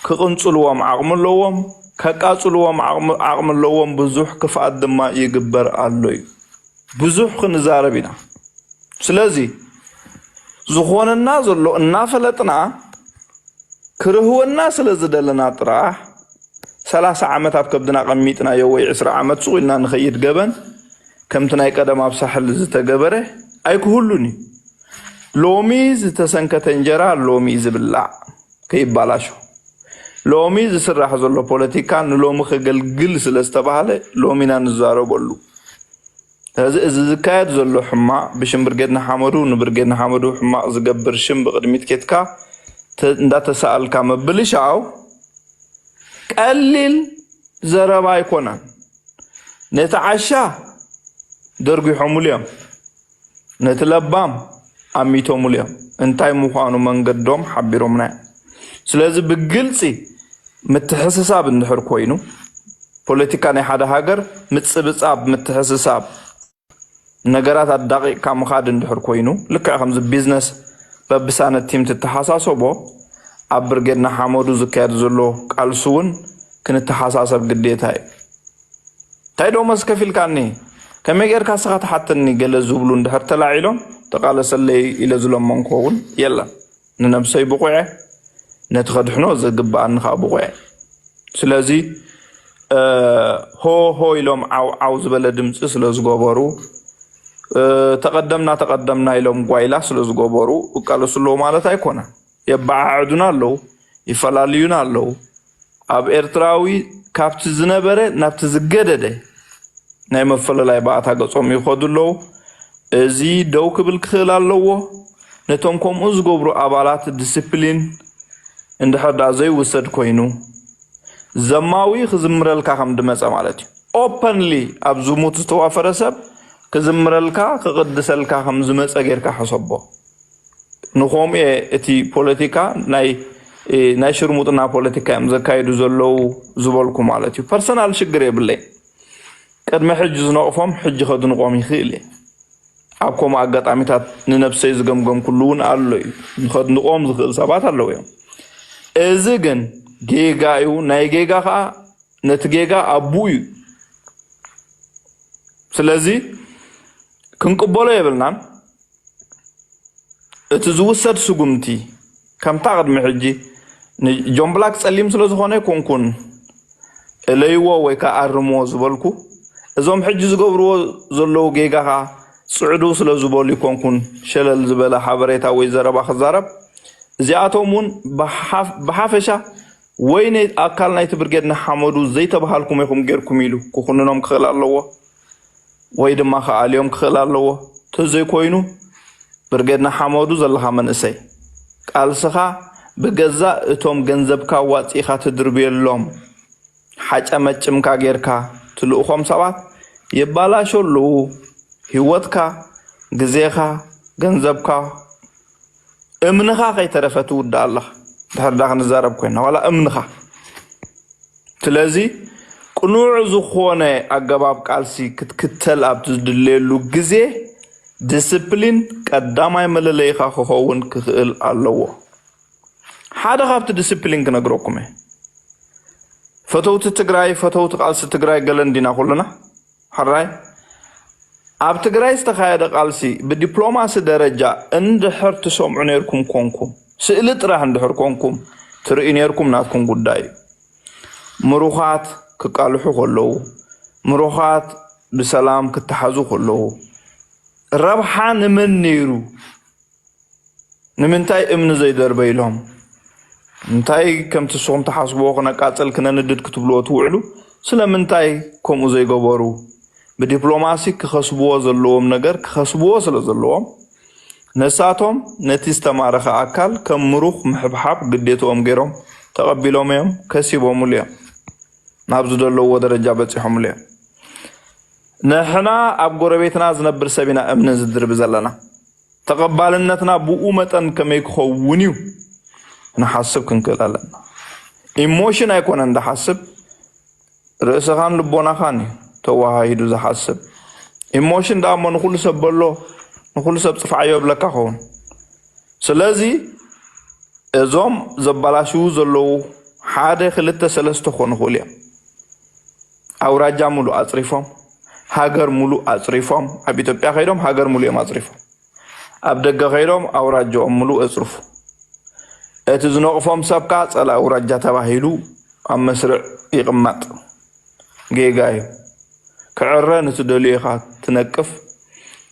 [SPEAKER 2] ክቕንፅልዎም ዓቕሚ ኣለዎም ከቃፅልዎም ዓቕሚ ኣለዎም ብዙሕ ክፍኣት ድማ ይግበር ኣሎ እዩ ብዙሕ ክንዛረብ ኢና ስለዚ ዝኾነና ዘሎ እናፈለጥና ክርህወና ስለዝደለና ጥራሕ 30 ዓመታት ከብድና ቀሚጥናዮ ወይ 20 ዓመት ስቕ ኢልና ንኸይድ ገበን ከምቲ ናይ ቀደም ኣብ ሳሕል ዝተገበረ ኣይክህሉኒ ሎሚ ዝተሰንከተ እንጀራ ሎሚ ዝብላዕ ከይባላሾ ሎሚ ዝስራሕ ዘሎ ፖለቲካ ንሎሚ ክገልግል ስለዝተባሃለ ሎሚና ንዛረበሉ እዚ ዝካየድ ዘሎ ሕማቕ ብሽም ብርጌድና ሓመዱ ንብርጌድና ሓመዱ ሕማቕ ዝገብር ሽም ብቅድሚት ኬትካ እንዳተሰኣልካ መብልሻው ቀሊል ዘረባ ኣይኮነን ነቲ ዓሻ ደርጊሖሙሉ እዮም ነቲ ለባም ኣሚቶሙሉ እዮም እንታይ ምዃኑ መንገዶም ሓቢሮምና ስለዚ ብግልፂ ምትሕስሳብ እንድሕር ኮይኑ ፖለቲካ ናይ ሓደ ሃገር ምፅብፃብ ምትሕስሳብ ነገራት ኣዳቂቕካ ምኻድ እንድሕር ኮይኑ ልክዕ ከምዚ ቢዝነስ በብሳነት ቲም ትተሓሳሰቦ ኣብ ብርጌድና ሓመዱ ዝካየድ ዘሎ ቃልሲ እውን ክንተሓሳሰብ ግዴታ እዩ እንታይ ዶ መስከፊልካኒ ከመይ ጌርካ ስኻ ተሓትኒ ገለ ዝብሉ እንድሕር ተላዒሎም ተቃለሰለይ ኢለ ዝለሞን ክኸውን የለን ንነብሰይ ብቑዐ ነቲ ከድሕኖ ዝግባኣኒ ከዓ ብቑዐ ስለዚ ሆ ኢሎም ዓው ዝበለ ድምፂ ስለ ዝገበሩ ተቀደምና ኢሎም ጓይላ ስለ ዝገበሩ እቃለሱሎ ማለት ኣይኮነን የባዓዕዱና ኣለው ይፈላልዩና ኣለው ኣብ ኤርትራዊ ካብቲ ዝነበረ ናብቲ ዝገደደ ናይ መፈለላይ ባእታ ገጾም ይኸዱ ኣለው እዚ ደው ክብል ክኽእል ኣለዎ ነቶም ከምኡ ዝገብሩ ኣባላት ዲስፕሊን እንድሕር ዳ ዘይውሰድ ኮይኑ ዘማዊ ክዝምረልካ ከም ድመፀ ማለት እዩ ኦፐንሊ ኣብ ዝሙት ዝተዋፈረ ሰብ ክዝምረልካ ክቅድሰልካ ከም ዝመፀ ጌርካ ሓሰቦ ንኾም እቲ ፖለቲካ ናይ ናይ ሽርሙጥና ፖለቲካ እዮም ዘካይዱ ዘለው ዝበልኩ ማለት እዩ ፐርሰናል ሽግር የብለይ ቅድመ ሕጂ ዝነቕፎም ሕጂ ከድንቆም ይኽእል ኣብኮም ኣጋጣሚታት ንነፍሰይ ዝገምገም ኩሉ እውን ኣሎ እዩ ንኸድንቆም ዝኽእል ሰባት ኣለዉ እዮም እዚ ግን ጌጋ እዩ ናይ ጌጋ ከዓ ነቲ ጌጋ ኣቡ እዩ ስለዚ ክንቅበሎ የብልናን እቲ ዝውሰድ ስጉምቲ ከምታ ቅድሚ ሕጂ ጆን ብላክ ጸሊም ስለ ዝኾነ ይኮንኩን እለይዎ ወይ ከዓ ኣርምዎ ዝበልኩ እዞም ሕጂ ዝገብርዎ ዘለዉ ጌጋ ከዓ ጽዕዱ ስለ ዝበሉ ይኮንኩን ሸለል ዝበለ ሓበሬታ ወይ ዘረባ ክዛረብ እዚኣቶም እውን ብሓፈሻ ወይ ኣካል ናይቲ ብርጌድና ሓመዱ ዘይተባሃልኩም ኢኹም ጌርኩም ኢሉ ክኹንኖም ክኽእል ኣለዎ ወይ ድማ ከኣልዮም ክኽእል ኣለዎ ተዘይኮይኑ ብርጌድና ሓመዱ ዘለኻ መንእሰይ ቃልስኻ ብገዛ እቶም ገንዘብካ ዋፂኻ ትድርብየሎም ሓጨመጭምካ ጌርካ ትልእኾም ሰባት ይባላሸሉ ህይወትካ ግዜኻ ገንዘብካ እምንኻ ከይተረፈቱ ውዳ ኣለኻ ድሕርዳ ክንዛረብ ኮይና ዋላ እምንኻ ስለዚ ቅኑዕ ዝኾነ ኣገባብ ቃልሲ ክትክተል ኣብ ዝድለየሉ ግዜ ዲስፕሊን ቀዳማይ መለለይኻ ክኸውን ክኽእል ኣለዎ ሓደ ካብቲ ዲስፕሊን ክነግረኩም ፈተውቲ ትግራይ ፈተውቲ ቃልሲ ትግራይ ገለን ዲና ኩልና ሓራይ ኣብ ትግራይ ዝተኻየደ ቃልሲ ብዲፕሎማሲ ደረጃ እንድሕር ትሰምዑ ነርኩም ኮንኩም ስእሊ ጥራሕ እንድሕር ኮንኩም ትርኢ ነርኩም ናትኩም ጉዳይ ምሩኻት ክቃልሑ ከለዉ ምሩኻት ብሰላም ክትሓዙ ከለዉ ረብሓ ንመን ነይሩ ንምንታይ እምኒ ዘይደርበ ኢሎም እንታይ ከምቲ ንስኹም ተሓስብዎ ክነቃፅል ክነንድድ ክትብልዎ ትውዕሉ ስለምንታይ ከምኡ ዘይገበሩ ብዲፕሎማሲ ክኸስብዎ ዘለዎም ነገር ክኸስብዎ ስለ ዘለዎም ነሳቶም ነቲ ዝተማረኸ ኣካል ከም ምሩኽ ምሕብሓብ ግዴትኦም ገይሮም ተቐቢሎም እዮም ከሲቦምሉ እዮም ናብ ዝደለዎ ደረጃ በፂሖምሉ እዮም ንሕና ኣብ ጎረቤትና ዝነብር ሰቢና እምኒ ዝድርብ ዘለና ተቐባልነትና ብኡ መጠን ከመይ ክኸውን እዩ ንሓስብ ክንክእል ኣለና ኢሞሽን ኣይኮነ እንዳሓስብ ርእስኻን ልቦናኻን ተዋሃሂዱ ዝሓስብ ኢሞሽን ዳሞ ንኩሉ ሰብ በሎ ንኩሉ ሰብ ፅፍዓዮ ብለካ ኸውን ስለዚ እዞም ዘበላሽው ዘለዉ ሓደ ክልተ ሰለስተ ኮኑ ክእሉ እዮም ኣውራጃ ሙሉእ ኣፅሪፎም ሃገር ሙሉእ ኣፅሪፎም ኣብ ኢትዮጵያ ከይዶም ሃገር ሙሉእ እዮም ኣፅሪፎም ኣብ ደገ ከይዶም ኣውራጃኦም ሙሉእ ኣፅርፉ እቲ ዝነቕፎም ሰብካ ፀላ ኣውራጃ ተባሂሉ ኣብ መስርዕ ይቕመጥ ጌጋ እዩ ክዕረ ንትደልዮ ኢኻ ትነቅፍ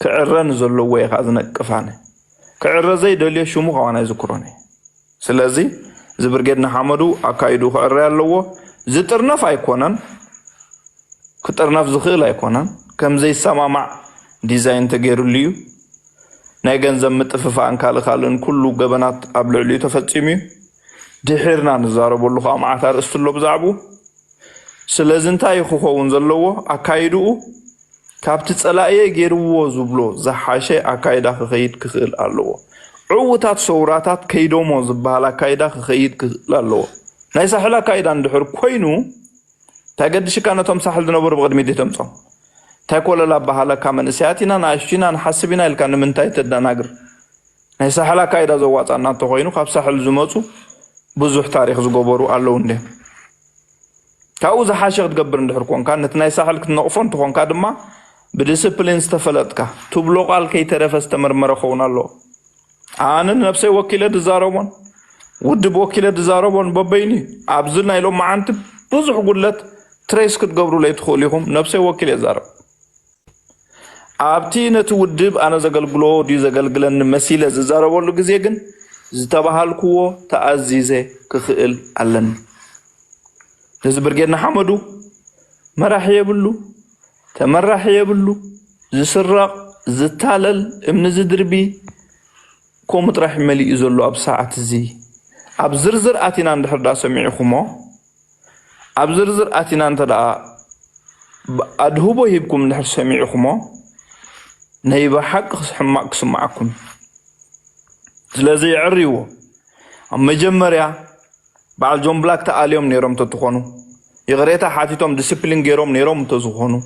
[SPEAKER 2] ክዕረ ንዘለዎ ኢኻ ዝነቅፋነ ክዕረ ዘይደልዮ ሽሙ ኸዋና ይዝክሮን ስለዚ እዚ ብርጌድና ሓመዱ ኣካይዱ ክዕረ ኣለዎ ዝጥርነፍ ኣይኮነን ክጥርነፍ ዝኽእል ኣይኮነን ከምዘይሰማማዕ ዲዛይን ተገይሩሉ እዩ ናይ ገንዘብ ምጥፍፋእን ካልእን ኩሉ ገበናት ኣብ ልዕሊኡ ተፈፂሙ እዩ ድሒርና ንዛረበሉ ከዓ መዓት ኣርእስቲ ኣሎ ብዛዕባኡ ስለዚ እንታይ ክኸውን ዘለዎ ኣካይድኡ ካብቲ ፀላእየ ገይርዎ ዝብሎ ዝሓሸ ኣካይዳ ክኸይድ ክኽእል ኣለዎ ዕውታት ሰውራታት ከይዶሞ ዝበሃል ኣካይዳ ክኸይድ ክኽእል ኣለዎ ናይ ሳሕል ኣካይዳ እንድሕር ኮይኑ ተገድሽካ ነቶም ሳሕል ዝነበሩ ብቅድሚት ተምፆም እንታይ ኮለላ ባህለካ መንእስያት ኢና ንኣሽቱ ኢና ንሓስብ ኢና ኢልካ ንምንታይ ተደናግር ናይ ሳሕል ኣካይዳ ዘዋፃና እንተኮይኑ ካብ ሳሕል ዝመፁ ብዙሕ ታሪክ ዝገበሩ ኣለዉ እንደ ካብኡ ዝሓሸ ክትገብር እንድሕር ኮንካ ነቲ ናይ ሳሕል ክትነቕፎ እንትኾንካ ድማ ብዲስፕሊን ዝተፈለጥካ ትብሎ ቃል ከይተረፈ ዝተመርመረ ኸውን ኣለዎ ኣነ ነፍሰይ ወኪለ ድዛረቦን ውድብ ወኪለ ድዛረቦን በበይኒ ኣብዚ ናይ ሎም መዓንቲ ብዙሕ ጉለት ትሬስ ክትገብሩ ለይትኽእሉ ኢኹም ነፍሰይ ወኪለ ይዛረብ ኣብቲ ነቲ ውድብ ኣነ ዘገልግሎ ድዩ ዘገልግለኒ መሲለ ዝዛረበሉ ግዜ ግን ዝተባሃልክዎ ተኣዚዘ ክኽእል ኣለኒ እዚ ብርጌድና ሓመዱ መራሒ የብሉ ተመራሒ የብሉ ዝስረቕ ዝታለል እምኒ ዝድርቢ ከምኡ ጥራሕ መሊኡ ዘሎ ኣብ ሰዓት እዚ ኣብ ዝርዝር ኣቲና እንድሕር ዳ ሰሚዕኹሞ ኣብ ዝርዝር ኣቲና እንተ ደኣ ኣድህቦ ሂብኩም እንድሕር ሰሚዕኹሞ ናይ ብሓቂ ክስሕማቅ ክስማዓኩም ስለዚ የዕርይዎ ኣብ መጀመርያ بعل جون بلاك تقاليهم نيروم تتخونو يغريتا حاتيتهم ديسيبلين غيروم نيروم تزخونو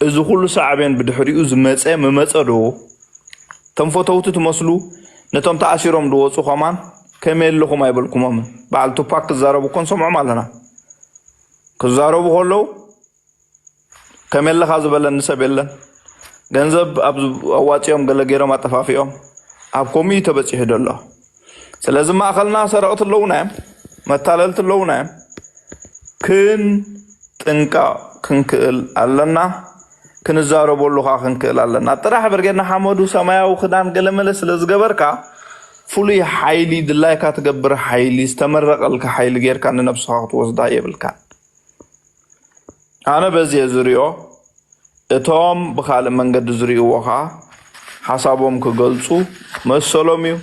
[SPEAKER 2] إذا كل ساعبين بدحريو زمتسه ممصدو تنفوتوت تمسلو نتوم تأشيرهم دوصو خمان كمل لكم ايبلكم من بعل توباك زاربو كون سمعوا مالنا كزاربو هولو كمل لك هذا نسبيلن ገንዘብ አዋጪውም ገለገረም አጠፋፊውም አብኮሚ ተበጽህ ደላ ስለዚህ ማኸልና ሰራውት ለውና መታለልት ለውና ክን ጥንቃ ክንክል አለና ክንዛረቦሉ ክንክል አለና ጥራህ በርገና ሐመዱ ሰማያው ክዳን ገለመለ ስለዝገበርካ ፉሊ ኃይሊ ድላይ ካትገብር ኃይሊ ዝተመረቀልከ ኃይሊ ገርካ ነፍስኻ ትወስዳ ይብልካ አነ በዚህ ዙሪዮ እቶም በኻለ መንገድ ዝሪኡኻ ሐሳቦም ክገልጹ መሰሎሚው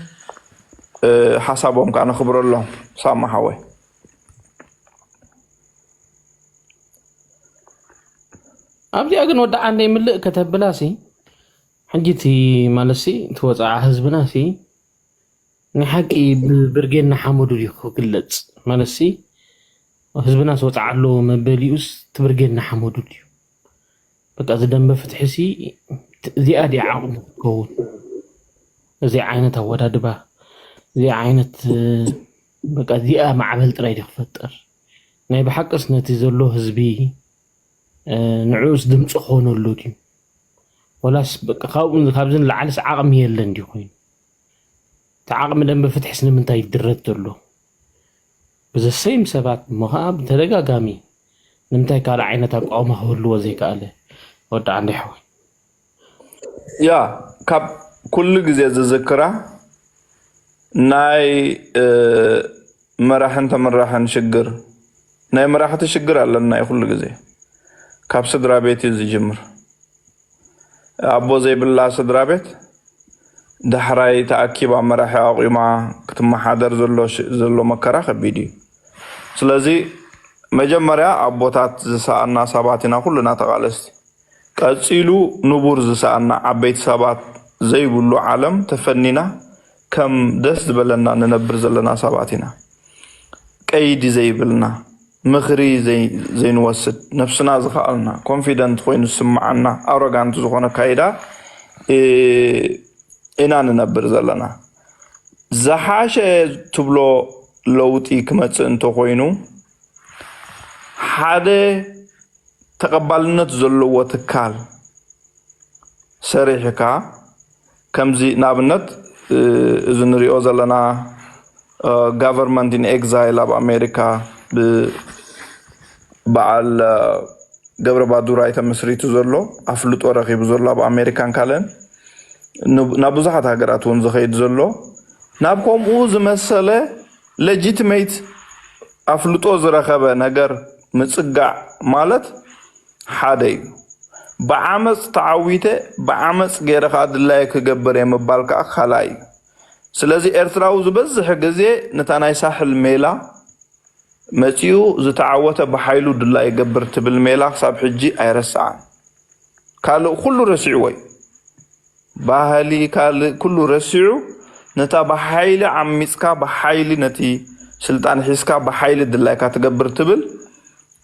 [SPEAKER 2] ሐሳቦም ካነ ክብረሎም ሳማሐወይ
[SPEAKER 1] አብዲ አግን ወደ አንዴ ምልእ ከተብላሲ ሕጂቲ ማለሲ ተወጻ ህዝብናሲ ንሐቂ ብርጌና ሐመዱ ዲኹ ግለጽ ማለሲ ህዝብና ተወጻዓሎ መበሊኡስ ትብርጌና ሐመዱ ዲኹ በቃ ዝደንበ ፍትሕሲ ዚአዲ ዓቅሙ ከውን እዚ ዓይነት አወዳድባ እዚ ዓይነት በቃ ዚአ ማዕበል ጥራይ ይፈጠር ናይ በሐቅስ ነቲ ዘሎ ህዝቢ ንዑስ ድምጽ ኾነሉ ዲ ወላስ በቃ ካብዝን ለዓልስ ዓቅሚ የለን ዲ ኮይኑ ተዓቅሚ ደንበ ፍትሕስ ንምንታይ ይድረት ዘሎ ብዘሰይም ሰባት መኻብ ተደጋጋሚ ንምንታይ ካል ዓይነት አቋውማ ህልዎ ዘይከኣለ ወደ አንዴ حوي
[SPEAKER 2] ያ ካብ ኩሉ ግዜ ዝዝክራ ናይ መራሕን ተመራሕን ሽግር ናይ መራሕቲ ሽግር አለና ናይ ኩሉ ግዜ ካብ ስድራ ቤት ዝጅምር አቦ ዘይብላ ስድራ ቤት ዳሕራይ ተአኪባ መራሕ አቂማ ክትመሓደር ዘሎ መከራ ከቢድ እዩ ስለዚ መጀመሪያ አቦታት ዝሳአና ሰባትና ኩሉና ተቃለስቲ ቀጽሉ ንቡር ዝሳአና አበይት ሰባት ዘይብሉ ዓለም ተፈኒና ከም ደስ ዝበለና ነነብር ዘለና ሰባትና ቀይዲ ዘይብልና ምኽሪ ዘይንወስድ ነፍስና ዝኻልና ኮንፊደንት ኮይኑ ስማዓና አሮጋንት ዝኾነ ካይዳ ኢና ነነብር ዘለና ዘሓሸ ትብሎ ለውጢ ክመጽእ እንተ ኮይኑ ሓደ ተቀባልነት ዘለዎ ትካል ሰሪሕካ ከምዚ ናብነት ዝንሪኦ ዘለና government in exile ኣብ አሜሪካ በዓል ገብረ ባዱራ የተመስሪቱ ዘሎ አፍልጦ ረኺቡ ዘሎ ኣብ አሜሪካን ካለን ናብ ብዙሓት ሃገራት እውን ዝኸይድ ዘሎ ናብ ከምኡ ዝመሰለ legitimate አፍልጦ ዝረኸበ ነገር ምጽጋዕ ማለት حادي بعمص تعويته بعمص غيرخ ادلاي كغبر يمبالك خلاي سلازي ارتراو زبزح غزي نتاناي ساحل ميلا متيو زتعوته بحيلو دلاي يغبر تبل ميلا حساب حجي ايرسعان قال كل رسعوي باهلي قال كل رسعو نتا بحيل عميسكا بحيل نتي سلطان حسكا بحيل دلاي كتغبر تبل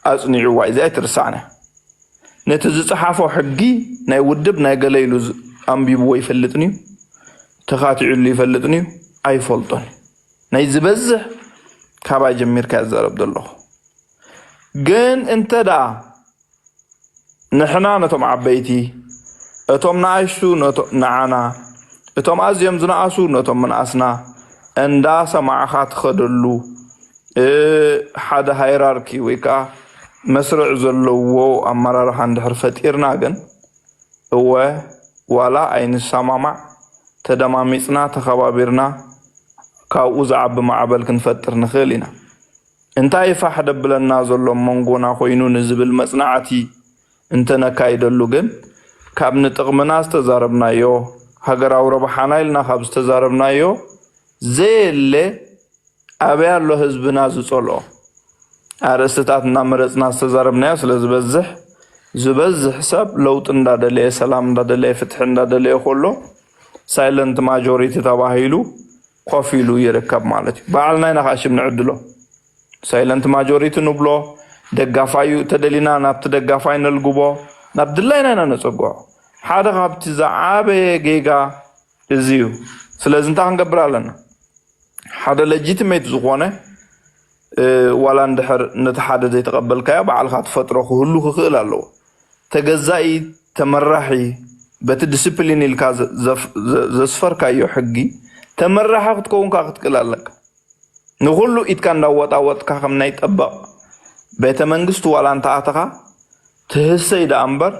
[SPEAKER 2] اصنيعو واي زي ترسعنا نتزصحافو حقي ناي ودب ناي غليلو امبيبو يفلطني تخاتعو اللي يفلطني اي فلطن ناي زبزح كابا جمير كازرب دلو جن انت دا نحنا نتوم عبيتي اتوم نعيشو نعانا اتوم ازيم زنعسو نتوم من اسنا اندا سماعخات خدلو حدا هيراركي ويكا مسرع زلو امرار حندحر فتيرنا جن هو ولا عين السمامع تدماميصنا تخبابيرنا كاو زعب معبل كنفتر نخلينا انتاي فحد بلنا زلو منغونا خوينو نزبل مصنعتي انتنا كايدلو جن كاب نطقمنا استزاربنا يو هاغراو ربحانايلنا خاب استزاربنا يو زيل ابيا لو حزبنا زصلو አረስታትና መረጽና አስተዛረብና ስለዝበዝህ ዝበዝህ ሰብ ለውጥ እንዳደለ ሰላም እንዳደለ ፍትህ እንዳደለ ሁሉ ሳይለንት ማጆሪቲ ተባሂሉ ኮፊሉ ይረከብ ማለት ባልናይና ካሽም ንዕድሎ ሳይለንት ማጆሪቲ ንብሎ ደጋፋዩ ተደሊና ናብቲ ደጋፋይ ነልግቦ ናብ ድላይና ኢና ነፀግዖ ሓደ ካብቲ ዝዓበየ ጌጋ እዚዩ ስለዚ እንታይ ክንገብር ኣለና ሓደ ለጂቲሜት ዝኾነ ዋላ እንድሕር ነቲ ሓደ ዘይተቐበልካዮ ባዕልካ ትፈጥሮ ክህሉ ክኽእል ኣለዎ ተገዛኢ ተመራሒ በቲ ዲስፕሊን ኢልካ ዘስፈርካዮ ሕጊ ተመራሒ ክትከውንካ ክትክእል ኣለካ ንኩሉ ኢትካ እንዳወጣወጥካ ከም ናይ ጠበቕ ቤተ መንግስቲ ዋላ እንተኣተኻ ትህሰይ ዳ እምበር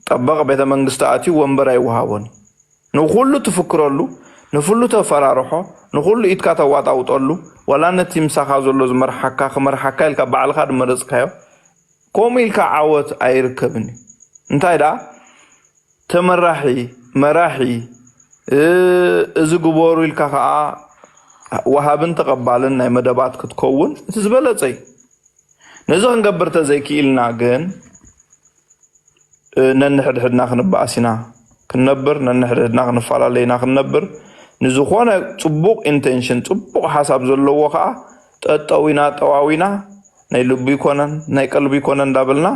[SPEAKER 2] ጠበቕ ቤተ መንግስቲ ኣትዩ ወንበር ኣይወሃቦን ንኩሉ ትፍክረሉ ንኩሉ ተፈራርሖ ንኩሉ ኢትካ ተዋጣውጠሉ ዋላ ነቲ ምሳኻ ዘሎ ዝመርሓካ ክመርሓካ ኢልካ ባዕልካ ድመረፅካዮ ከምኡ ኢልካ ዓወት ኣይርከብን እንታይ ዳ ተመራሒ መራሒ እዚ ግበሩ ኢልካ ከዓ ወሃብን ተቐባልን ናይ መደባት ክትከውን እቲ ዝበለፀይ ነዚ ክንገብር ተዘይክኢልና ግን ነንሕድሕድና ክንበኣሲና ክንነብር ነንሕድሕድና ክንፈላለዩና ክንነብር ንዝኾነ ፅቡቕ ኢንቴንሽን ፅቡቕ ሓሳብ ዘለዎ ከዓ ጠጠዊና ጠዋዊና ናይ ልቢ ይኮነን ናይ ቀልቢ ይኮነን እንዳበልና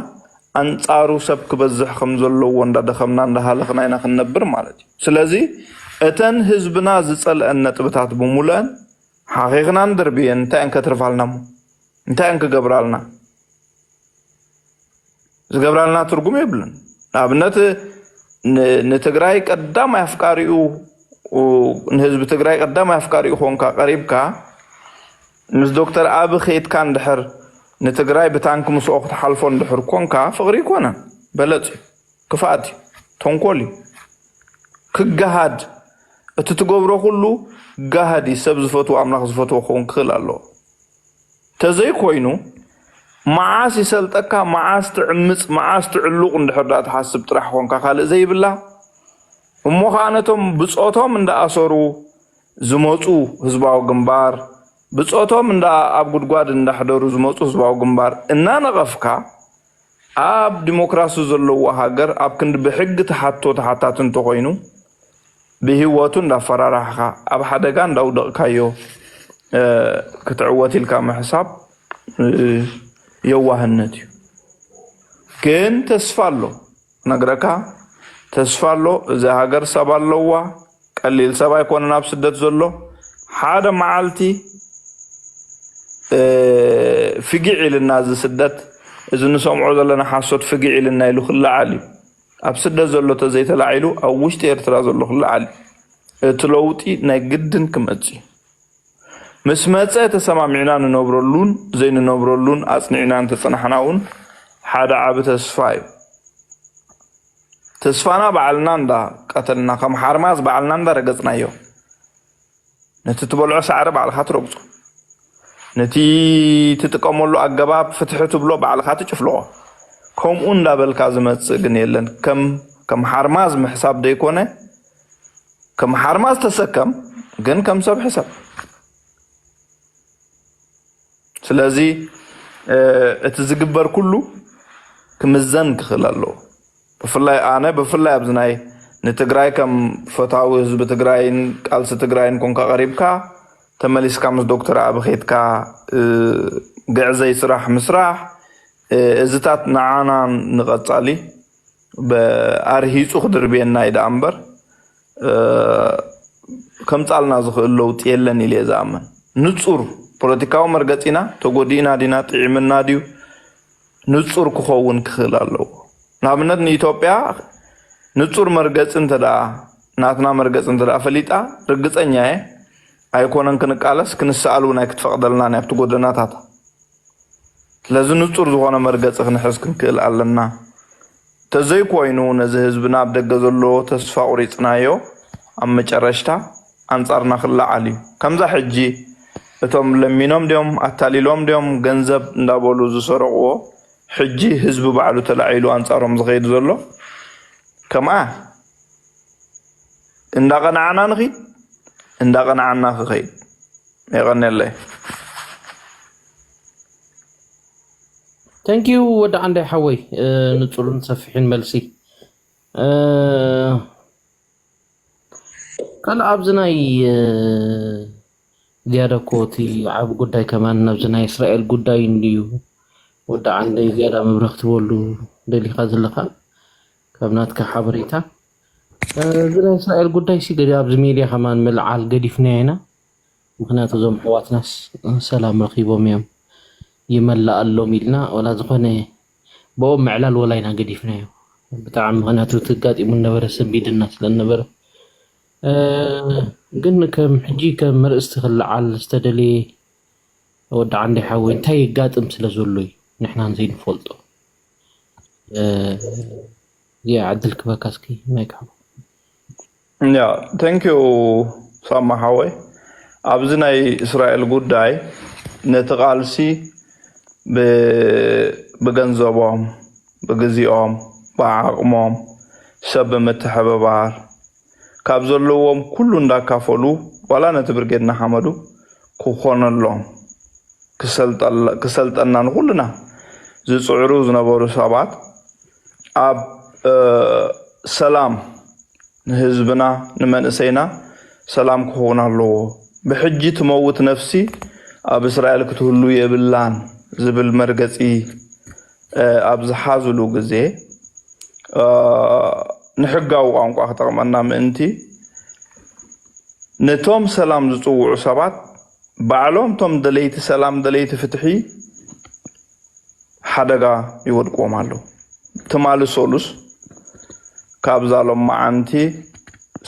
[SPEAKER 2] አንጻሩ ሰብ ክበዝሕ ከም ዘለዎ እንዳደኸምና እንዳሃለኽና ኢና ክንነብር ማለት እዩ ስለዚ እተን ህዝብና ዝፀልአን ነጥብታት ብሙሉአን ሓቂቕና ንድርብየን እንታይ እንከትርፋልና እንታይ እንክገብራልና ዝገብራልና ትርጉም የብልን ንኣብነት ንትግራይ ቀዳማይ ኣፍቃሪኡ ንህዝቢ ትግራይ ቀዳማይ ኣፍቃሪኡ ኮንካ ቀሪብካ ምስ ዶክተር ኣብ ኸይድካ እንድሕር ንትግራይ ብታንክ ምስኦ ክትሓልፎ እንድሕር ኮንካ ፍቕሪ ይኮነን በለፅ ክፋእት ተንኮል ክገሃድ እቲ ትገብሮ ኩሉ ገሃዲ ሰብ ዝፈትዎ ኣምላኽ ዝፈትዎ ክኸውን ክኽእል ኣለዎ ተዘይኮይኑ መዓስ ይሰልጠካ መዓስ ትዕምፅ መዓስ ትዕሉቕ እንድሕር ዳ ትሓስብ ጥራሕ ኮንካ ካልእ ዘይብላ እሞ ከዓ ነቶም ብፆቶም እንዳኣሰሩ ዝመፁ ህዝባዊ ግንባር ብፆቶም እንዳ ኣብ ጉድጓድ እንዳሕደሩ ዝመፁ ህዝባዊ ግንባር እናነቐፍካ ኣብ ዲሞክራሲ ዘለዎ ሃገር ኣብ ክንዲ ብሕጊ ተሓቶ ተሓታት እንተኮይኑ ብህይወቱ እንዳፈራራሕካ ኣብ ሓደጋ እንዳውደቕካዮ ክትዕወት ኢልካ ምሕሳብ የዋህነት እዩ ግን ተስፋ ኣሎ ነግረካ ተስፋ ኣሎ እዚ ሃገር ሰብ ኣለዋ ቀሊል ሰብ ኣይኮነን ኣብ ስደት ዘሎ ሓደ መዓልቲ ፍጊዕ ኢልና እዚ ስደት እዚ ንሰምዖ ዘለና ሓሶት ፍጊዕ ኢልና ኢሉ ክለዓል እዩ ኣብ ስደት ዘሎ ተዘይተላዒሉ ኣብ ውሽጢ ኤርትራ ዘሎ ክለዓል እቲ ለውጢ ናይ ግድን ክመጽ ምስ መፀ ተሰማሚዕና ንነብረሉን ዘይንነብረሉን ኣጽኒዕና እንተጸናሕና እውን ሓደ ዓብ ተስፋ እዩ ተስፋና ባዕልና እንዳ ቀተልና ከም ሓርማዝ ባዕልና እንዳ ረገጽናዮ ነቲ ትበልዖ ሳዕሪ ባዕልካ ትረግጾ ነቲ ትጥቀመሉ ኣገባብ ፍትሒ ትብሎ ባዕልካ ትጭፍልቆ ከምኡ እንዳበልካ ዝመጽእ ግን የለን ከም ሓርማዝ ምሕሳብ ደይኮነ ከም ሓርማዝ ተሰከም ግን ከም ሰብ ሕሳብ ስለዚ እቲ ዝግበር ኩሉ ክምዘን ክኽእል ኣለዎ ብፍላይ ኣነ ብፍላይ ኣብዚ ናይ ንትግራይ ከም ፈታዊ ህዝቢ ትግራይን ቃልሲ ትግራይን ኮንካ ቀሪብካ ተመሊስካ ምስ ዶክተር ኣብ ኸይድካ ግዕዘይ ስራሕ ምስራሕ እዝታት ንዓና ንቐጻሊ ብኣርሂፁ ክድርብየና ኢዳ እምበር ከምፃልና ዝኽእል ለውጢ የለን ኢለ ዝኣምን ንጹር ፖለቲካዊ መርገፂና ተጎዲእና ዲና ጥዒምና ድዩ ንጹር ክኸውን ክኽእል ኣለዎ ንኣብነት ንኢትዮጵያ ንጹር መርገፂ እንተዳ ናትና መርገፂ እንተዳ ፈሊጣ ርግፀኛ እየ ኣይኮነን ክንቃለስ ክንሰኣል እውን ኣይክትፈቕደልና ናብቲ ጎደናታት ስለዚ ንጹር ዝኾነ መርገፂ ክንሕዝ ክንክእል ኣለና ተዘይኮይኑ ነዚ ህዝብና ኣብ ደገ ዘሎ ተስፋ ቁሪፅናዮ ኣብ መጨረሽታ ኣንጻርና ክለዓል እዩ ከምዛ ሕጂ እቶም ለሚኖም ድዮም ኣታሊሎም ድዮም ገንዘብ እንዳበሉ ዝሰርቕዎ ሕጂ ህዝቢ ባዕሉ ተላዒሉ ኣንጻሮም ዝኸይድ ዘሎ ከምኣ እንዳቐናዓና ንኺድ እንዳቐናዓና ክኸይድ የቐኒየለይ
[SPEAKER 1] ثانك يو ወዲ አንዳይ ሓወይ ንጹርን ሰፊሕን መልሲ ካልእ ኣብዚ ናይ زيادة كوتي عب قداي كمان نبزنا إسرائيل قداي نديو ودا عندي زيادة مبرخت بولو دلي خازل لخا كابناتك حبريتا زنا إسرائيل قداي سي قدي أبز ميديا كمان ملعال قدي فنينا مخناتو زوم حوات ناس سلام رخيبهم يوم يملا اللو ميلنا ولا زخوني بوم معلال ولاينا قدي فنيو بتاع مخناتو تقاطي من نبرة سبيد الناس للنبرة قلنا كم حجي كم مرقس تخلع على استدلي ود عندي حاوي انتي قاطم سلازولوي نحنا نزين فولتو يا عدلك باكاسكي ما يكحب
[SPEAKER 2] يا ثانك يو سما حاوي ابزناي اسرائيل غداي نتقالسي بغنزبهم بغزيهم بعقمهم سب متحببار ካብዘለዎም ኩሉ እንዳካፈሉ ወላ ነትብርጌድና ሐመዱ ኮኾነሎም ክሰልጠናን ሁሉና ዝጽዕሩ ዝነበሩ ሰባት ኣብ ሰላም ንህዝብና ንመንእሰይና ሰላም ክኾናሎ ብሕጂ ትመውት ነፍሲ ኣብ እስራኤል ክትህሉ የብላን ዝብል መርገጺ ኣብ ዝሓዝሉ ግዜ نحقاو ቋንቋ ተጠቅመና ምእንቲ ነቶም ሰላም ዝጽውዑ ሰባት ባዕሎም ቶም ደለይቲ ሰላም ደለይቲ ፍትሒ ሓደጋ ይወድቆም አሉ ተማሉ ሶሉስ ካብዛሎም ማዓንቲ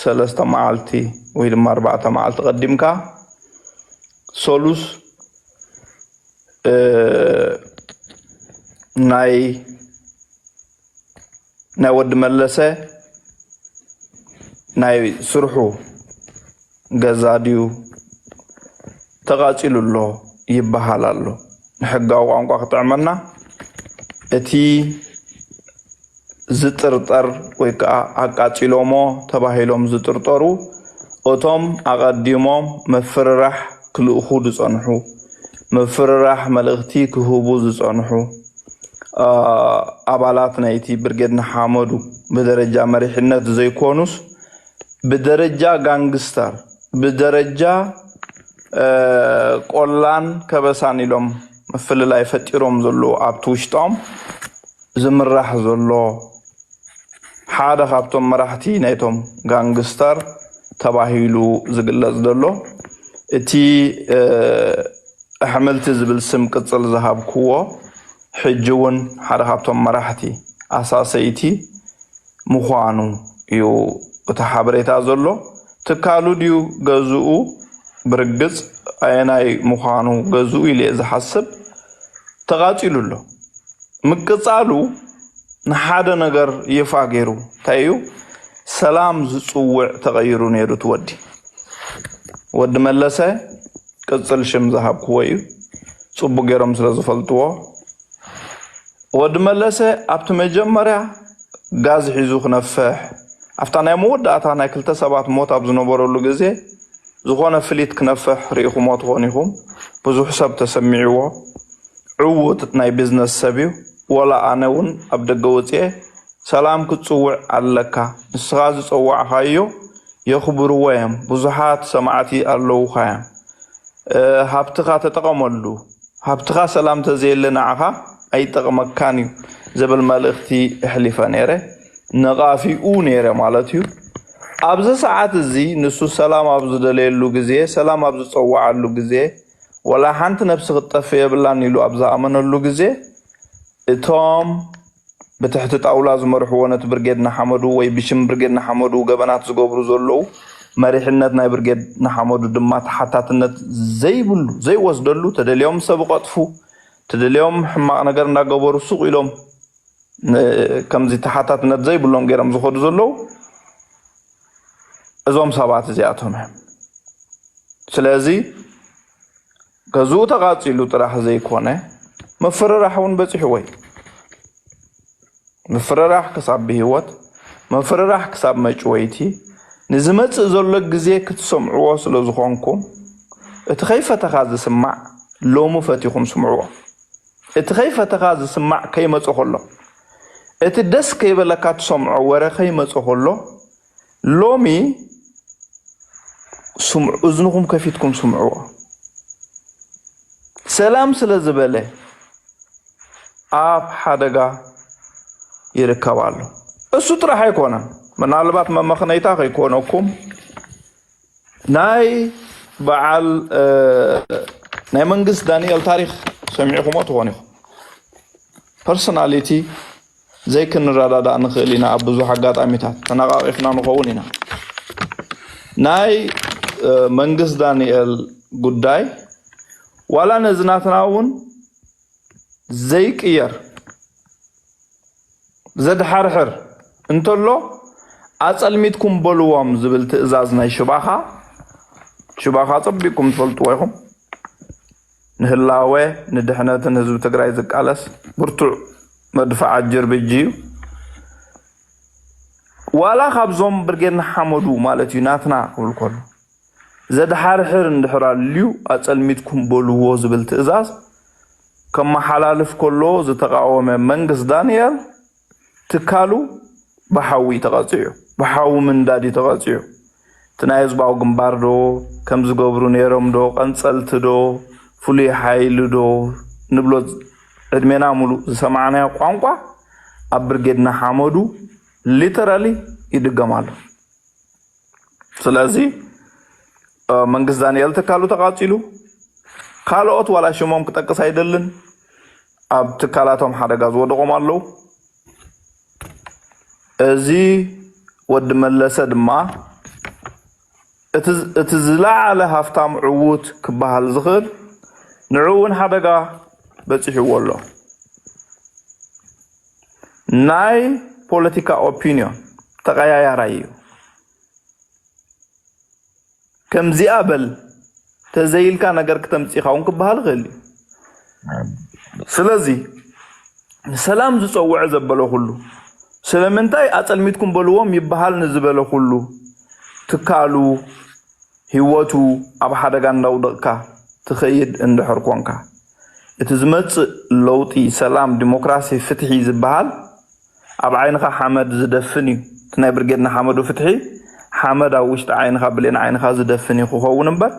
[SPEAKER 2] ሰለስተ መዓልቲ ወይ ድማ ኣርባዕተ መዓልቲ ቀዲምካ ሶሉስ ናይ ወድ መለሰ ናይ ስርሑ ገዛዲዩ ተቃጺሉሎ ይባሃላሉ ንሕጋው ቋንቋ ከተዕመና እቲ ዝጥርጠር ወይ ከዓ አቃጺሎሞ ተባሂሎም ዝጥርጠሩ እቶም አቀዲሞም መፍርራሕ ክልእኹ ዝጸንሑ መፍርራሕ መልእኽቲ ክህቡ ዝጸንሑ አባላት ናይቲ ብርጌድና ሐመዱ በደረጃ መሪሕነት ዘይኮኑስ በደረጃ ጋንግስተር በደረጃ ቆላን ከበሳን ኢሎም መፍልላይ ፈጢሮም ዘሎ ኣብቲ ውሽጦም ዝምራሕ ዘሎ ሓደ ካብቶም መራሕቲ ናይቶም ጋንግስተር ተባሂሉ ዝግለጽ ዘሎ እቲ ኣሕመልቲ ዝብል ስም ቅጽል ዝሃብክዎ ሕጅውን ሓደ ካብቶም መራሕቲ ኣሳሰይቲ ምዃኑ እዩ እቲ ሓበሬታ ዘሎ ትካሉ ድዩ ገዝኡ ብርግጽ ኣየናይ ምዃኑ ገዝኡ ኢለ ዝሓስብ ተቃጺሉሎ ምቅጻሉ ንሓደ ነገር ይፋ ገይሩ ታዩ ሰላም ዝጽውዕ ተቀይሩ ነይሩ ወዲ መለሰ ቅጽል ሽም ዝሃብክዎ እዩ ጽቡቅ ገይሮም ስለ ዝፈልጥዎ ወዲ መለሰ ኣብቲ መጀመርያ ጋዝ ሒዙ ክነፍሕ ኣፍታ ናይ መወዳእታ ናይ ክልተ ሰባት ሞት ኣብ ዝነበረሉ ግዜ ዝኾነ ፍሊት ክነፍሕ ርኢኹሞ ትኾኒኹም ብዙሕ ሰብ ተሰሚዕዎ ዕውት ናይ ቢዝነስ ሰብ እዩ ወላ ኣነ እውን ኣብ ደገ ወፅኤ ሰላም ክጽውዕ ኣለካ ንስኻ ዝጸዋዕኻዮ የኽብርዎ እዮም ብዙሓት ሰማዕቲ ኣለውኻ ሃብትኻ ተጠቐመሉ ሃብትኻ ሰላም ተዘየለ ንዓኻ ኣይጠቕመካን እዩ ዘብል መልእኽቲ እሕሊፈ ነይረ ነቃፊኡ ነይረ ማለት እዩ ኣብዚ ሰዓት እዚ ንሱ ሰላም ኣብ ዝደለየሉ ግዜ ሰላም ኣብ ዝጸዋዓሉ ግዜ ወላ ሓንቲ ነፍሲ ክጠፍ የብላን ኢሉ ኣብ ዝኣመነሉ ግዜ እቶም ብትሕቲ ጣውላ ዝመርሕዎ ነቲ ብርጌድና ሐመዱ ወይ ብሽም ብርጌድና ሐመዱ ገበናት ዝገብሩ ዘለዉ መሪሕነት ናይ ብርጌድና ሐመዱ ድማ ተሓታትነት ዘይብሉ ዘይወስደሉ ተደልዮም ሰብ ቀጥፉ ተደልዮም ሕማቅ ነገር እንዳገበሩ ሱቅ ኢሎም ከምዚ ተሓታትነት ዘይብሎም ገይሮም ዝኸዱ ዘለዉ እዞም ሰባት እዚኣቶም ስለዚ ገዝኡ ተቃጺሉ ጥራሕ ዘይኮነ መፍርራሕ እውን በፂሑ ወይ መፍርራሕ ክሳብ ብሂወት መፍርራሕ ክሳብ መጭወይቲ ንዝመጽእ ዘሎ ግዜ ክትሰምዕዎ ስለ ዝኾንኩም እቲ ከይፈተኻ ዝስማዕ ሎሙ ፈቲኹም ስምዕዎ እቲ ከይፈተኻ ዝስማዕ ከይመጽእ ከሎ እቲ ደስ ከይበለካ ትሰምዖ ወረ ከይመጽእ ከሎ ሎሚ ስምዑ እዝንኩም ከፊትኩም ስምዕዎ ሰላም ስለዝበለ ኣብ ሓደጋ ይርከባሉ እሱ ጥራሕ አይኮነም ምናልባት መመኽነይታ ከይኮነኩም ናይ በዓል ናይ መንግስት ዳንኤል ታሪክ ሰሚዕኩሞ ትኾኑ ፐርሶናሊቲ زي كنرادادا نخلينا أبوزو حاجات أميتات تناقضنا نقول هنا ناي منجس دانيال قداي ولا نزناتنا ون زي كير زد حرحر انتلو أسأل ميتكم بلوام زبلت إزازنا شباخا طبيكم تفلتوهم نهلاوي ندحنا تنزو تقرأي زك ألس برتو مدفع الجر بيجيو ولا خبزهم برجنا حمدو مالتي ناتنا والكل زاد حرحر ندحر اليو أسأل ميتكم بلوه زبلت إزاز كما حلالف كله زتقاوم منجس دانيال تكالو بحاوي تغطيو بحاو من دادي تغطيو تنايز باو جنباردو كم زقبرو نيرم دو قنصلت دو فلي حيل دو نبلوز ادمنا مولو سمعنا قانقا ابرجدنا حمدو literally ይድገማሉ ስለዚህ መንግስት ዳንኤል ተካሉ ተቃጽሉ ካልኦት ወላ ሽሞም ከጠቀስ አይደልን ኣብ ተካላቶም ሓደጋ ዝወደቆም አለው እዚ ወድ መለሰ ድማ እትዝላዓለ ሃፍታም ዕውት ክባሃል ዝኽእል ንዑውን ሓደጋ በጽሕዎሎ ናይ ፖለቲካ ኦፒኒዮን ተቀያያራዩ ከምዚአበል ተዘይልካ ነገር ከተምጽኻውን ክባሃል ኸሊ ስለዚህ ሰላም ዝጸውዕ ዘበለ ሁሉ ስለምንታይ አጸልሚትኩም በልዎም ይባሃል ንዝበለ ሁሉ ትካሉ ህይወቱ ኣብ ሓደጋ እንዳውደቅካ ትኸይድ እንድሕር ኮንካ እቲ ዝመጽእ ለውጢ ሰላም ዲሞክራሲ ፍትሒ ዝባሃል ኣብ ዓይንኻ ሓመድ ዝደፍን እዩ ትናይ ብርጌድና ሓመዱ ፍትሒ ሓመድ ኣብ ውሽጢ ዓይንኻ ብሌን ዓይንኻ ዝደፍን ይኸውን እምበር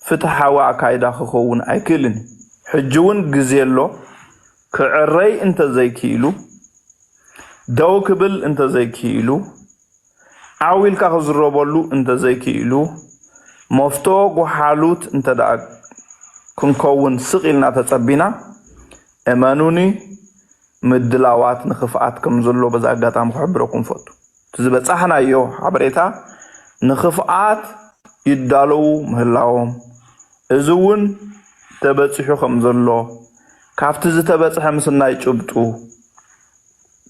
[SPEAKER 2] ፍትሓዊ ኣካይዳ ክኸውን ኣይክእልን ሕጂ እውን ግዜ ኣሎ ክዕረይ እንተዘይክኢሉ ደው ክብል እንተዘይክኢሉ ዓዊልካ ክዝረበሉ እንተዘይክኢሉ መፍቶ ጎሓሉት እንተደኣ ክንከውን ስቂልና ተጸቢና እመኑኒ ምድላዋት ንኽፍኣት ከም ዘሎ በዛ ኣጋጣሚ ክሕብረኩም ፈቱ ትዝበጻሕናዮ ሓበሬታ ንኽፍኣት ይዳለው ምህላዎም እዚ እውን ተበጽሑ ከም ዘሎ ካብቲ ዝተበጽሐ ምስናይ ጭብጡ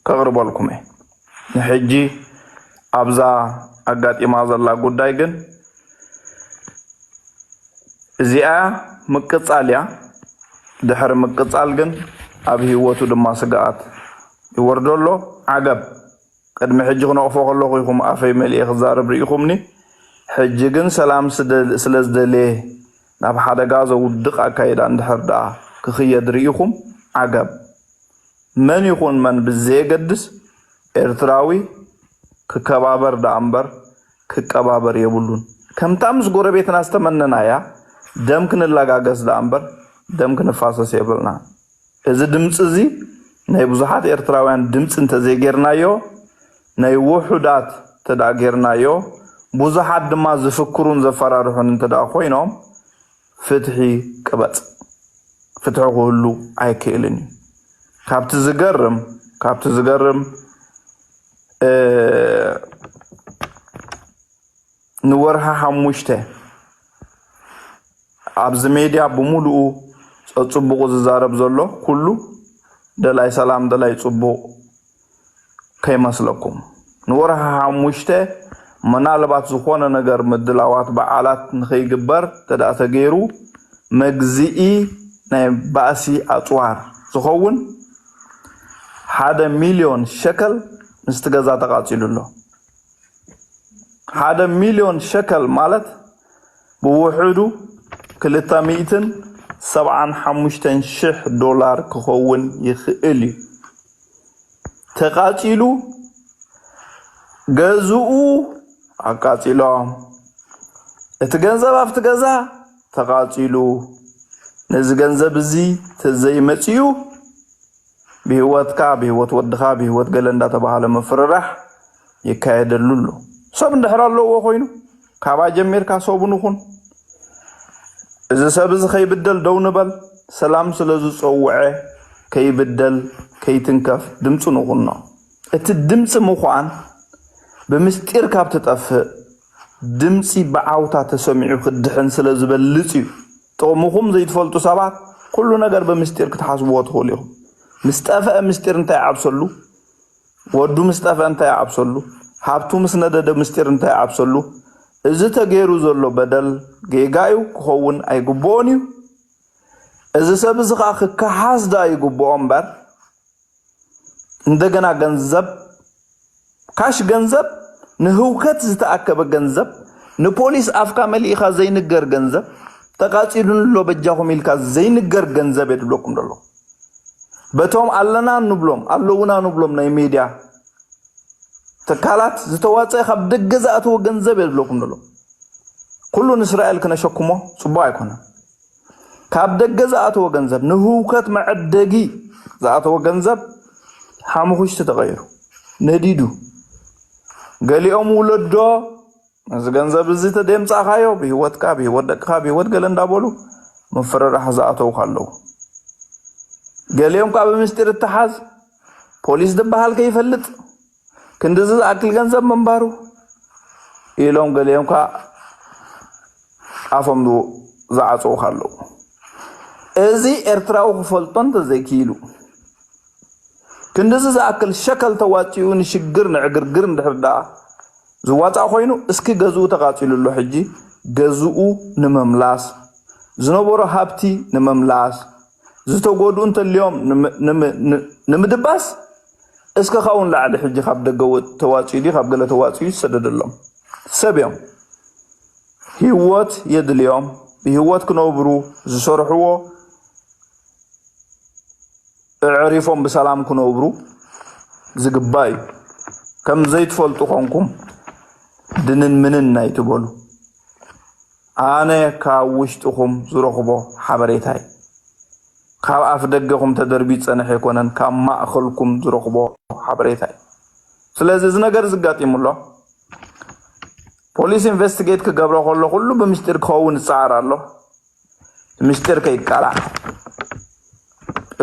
[SPEAKER 2] ከቕርበልኩም ንሕጂ ኣብዛ ኣጋጢማ ዘላ ጉዳይ ግን እዚኣ ምቅጻልያ ድሕሪ ምቅጻል ግን ኣብ ህይወቱ ድማ ስጋኣት ይወርደሎ ዓገብ ቅድሚ ሕጂ ክነቕፎ ከለኹ ኢኹም ኣፈይ መልእኽ ክዛረብ ርኢኹምኒ ሕጂ ግን ሰላም ስለዝደልየ ናብ ሓደጋ ዘውድቕ ኣካይዳ እንድሕር ደኣ ክኽየድ ርኢኹም ዓገብ መን ይኹን መን ብዘየገድስ ኤርትራዊ ክከባበር ደኣ እምበር ክቀባበር የብሉን ከምታ ምስ ጎረቤትና ዝተመነናያ ደም ክንለጋገስ ደኣ እምበር ደም ክንፋሰስ የብልና እዚ ድምጽ እዚ ናይ ብዙሓት ኤርትራውያን ድምጽ እንተዘይጌርናዮ ናይ ውሑዳት ተዳጌርናዮ ብዙሓት ድማ ዝፍክሩን ዘፈራርሑን እንተዳ ኮይኖም ፍትሒ ቅበጽ ፍትሒ ኩሉ ኣይክእልን ካብቲ ዝገርም ንወርሃ ሓሙሽተ ኣብዚ ሜድያ ብሙሉኡ ጽቡቕ ዝዛረብ ዘሎ ኩሉ ደላይ ሰላም ደላይ ጽቡቕ ከይመስለኩም ንወርሃ ሓሙሽተ ምናልባት ዝኾነ ነገር ምድላዋት በዓላት ንኸይግበር ተዳኣ ተገይሩ መግዚኢ ናይ ባእሲ ኣጽዋር ዝኸውን 1 ሚልዮን ሸከል ንስትገዛ ተቃጺሉሎ 1 ሚልዮን ሸከል ማለት ብውሕዱ 275,000 ዶላር ክኸውን ይኽእል እዩ ተቃጺሉ ገዝኡ ኣቃጺሎም እቲ ገንዘብ ኣብቲ ገዛ ተቃጺሉ ነዚ ገንዘብ እዚ ተዘይመጽዩ بهوت ودخا بهوت قلندا تبعال مفررح يكايدلو سب ندحر الله وخوينو كابا جمير كاسوبو نخون إذا سبز خي بدل دو نبل سلام سلازو صوعي كي بدل كي تنكف دمسو نخوننا الدمس مخوان بمستير كاب تتأفق دمسي بعوتا تسمعو خدحن سلازو بلسيو تو مخوم زي تفلتو سابات كلو نقر بمستير كتحاسبو واتخوليهم مستأفأ مستير انتا يعبسلو ودو مستأفأ انتا يعبسلو حابتو مسندد مستير انتا يعبسلو إذا تغيرو زلو بدل جيغايو كخون أي قبونيو إذا سبزق أخي كحاز دا أي قبون بار اندقنا غنزب كاش غنزب نهوكت زتأكب غنزب نبوليس أفكا مليخا زي نقر غنزب تقاتلون لو بجاكو ملكا زي نقر غنزب يدلوكم دلو بتوم ألنا نبلوم ألونا نبلوم ناي ميديا تكالات زتواصي خب دغزاتو ገንዘብ يدلوكم دلو كلون اسرائيل كنا شكمو صبا يكون ካብ ደገዛአቶ ገንዘብ ንሁከት ማዕደጊ ዛአቶ ገንዘብ ሓሙኽሽ ተغيሩ ነዲዱ ገሊኦም ወለዶ እዚ ገንዘብ እዚ ተደምጻኻዮ በህይወትካ በህይወትካ በህይወት ገለንዳ ቦሉ መፈረራህ ዛአቶ ካለው ገሊኦም ካብ ምስጢር ተሓዝ ፖሊስ ደባሃል ከይፈልጥ ክንድዝ አክል ገንዘብ መንባሩ ኢሎም ገሊኦም ካ አፈምዱ ዛአጾ ካለው እዚ ኤርትራው ፈልጦን ተዘኪሉ ክንድዝ አክል ሸከል ተዋጪው ንሽግር ንዕግርግር እንደርዳ ዝዋጻ ኮይኑ እስኪ ገዙ ተቃጺሉሉ ሕጂ ገዙኡ ንመምላስ ዝነበሮ ሃብቲ ንመምላስ ዝተጎዱ እንተልዮም ንምድባስ እስከ ኻውን ላዕሊ ሕጂ ካብ ደገው ተዋጪዲ ካብ ገለ ተዋጪ ይሰደደሎም ሰብዮም ህይወት የድልዮም በህይወት ክነብሩ ዝሰርሕዎ ዕሪፎም በሰላም ክነብሩ ዝግባይ ከም ዘይትፈልጡ ኮንኩም ድንን ምንን ናይትበሉ ኣነ ካብ ውሽጥኹም ዝረኽቦ ሓበሬታይ ካብ ኣፍ ደገኹም ተደርቢ ጸንሕ ይኮነን ካብ ማእኸልኩም ዝረኽቦ ሓበሬታይ ስለዚ እዚ ነገር ዝጋጢሙሎ ፖሊስ ኢንቨስቲጌት ክገብሮ ከሎ ሁሉ በምስጢር ክኸውን ይጻዕር ኣሎ ምስጢር ከይቃላዕ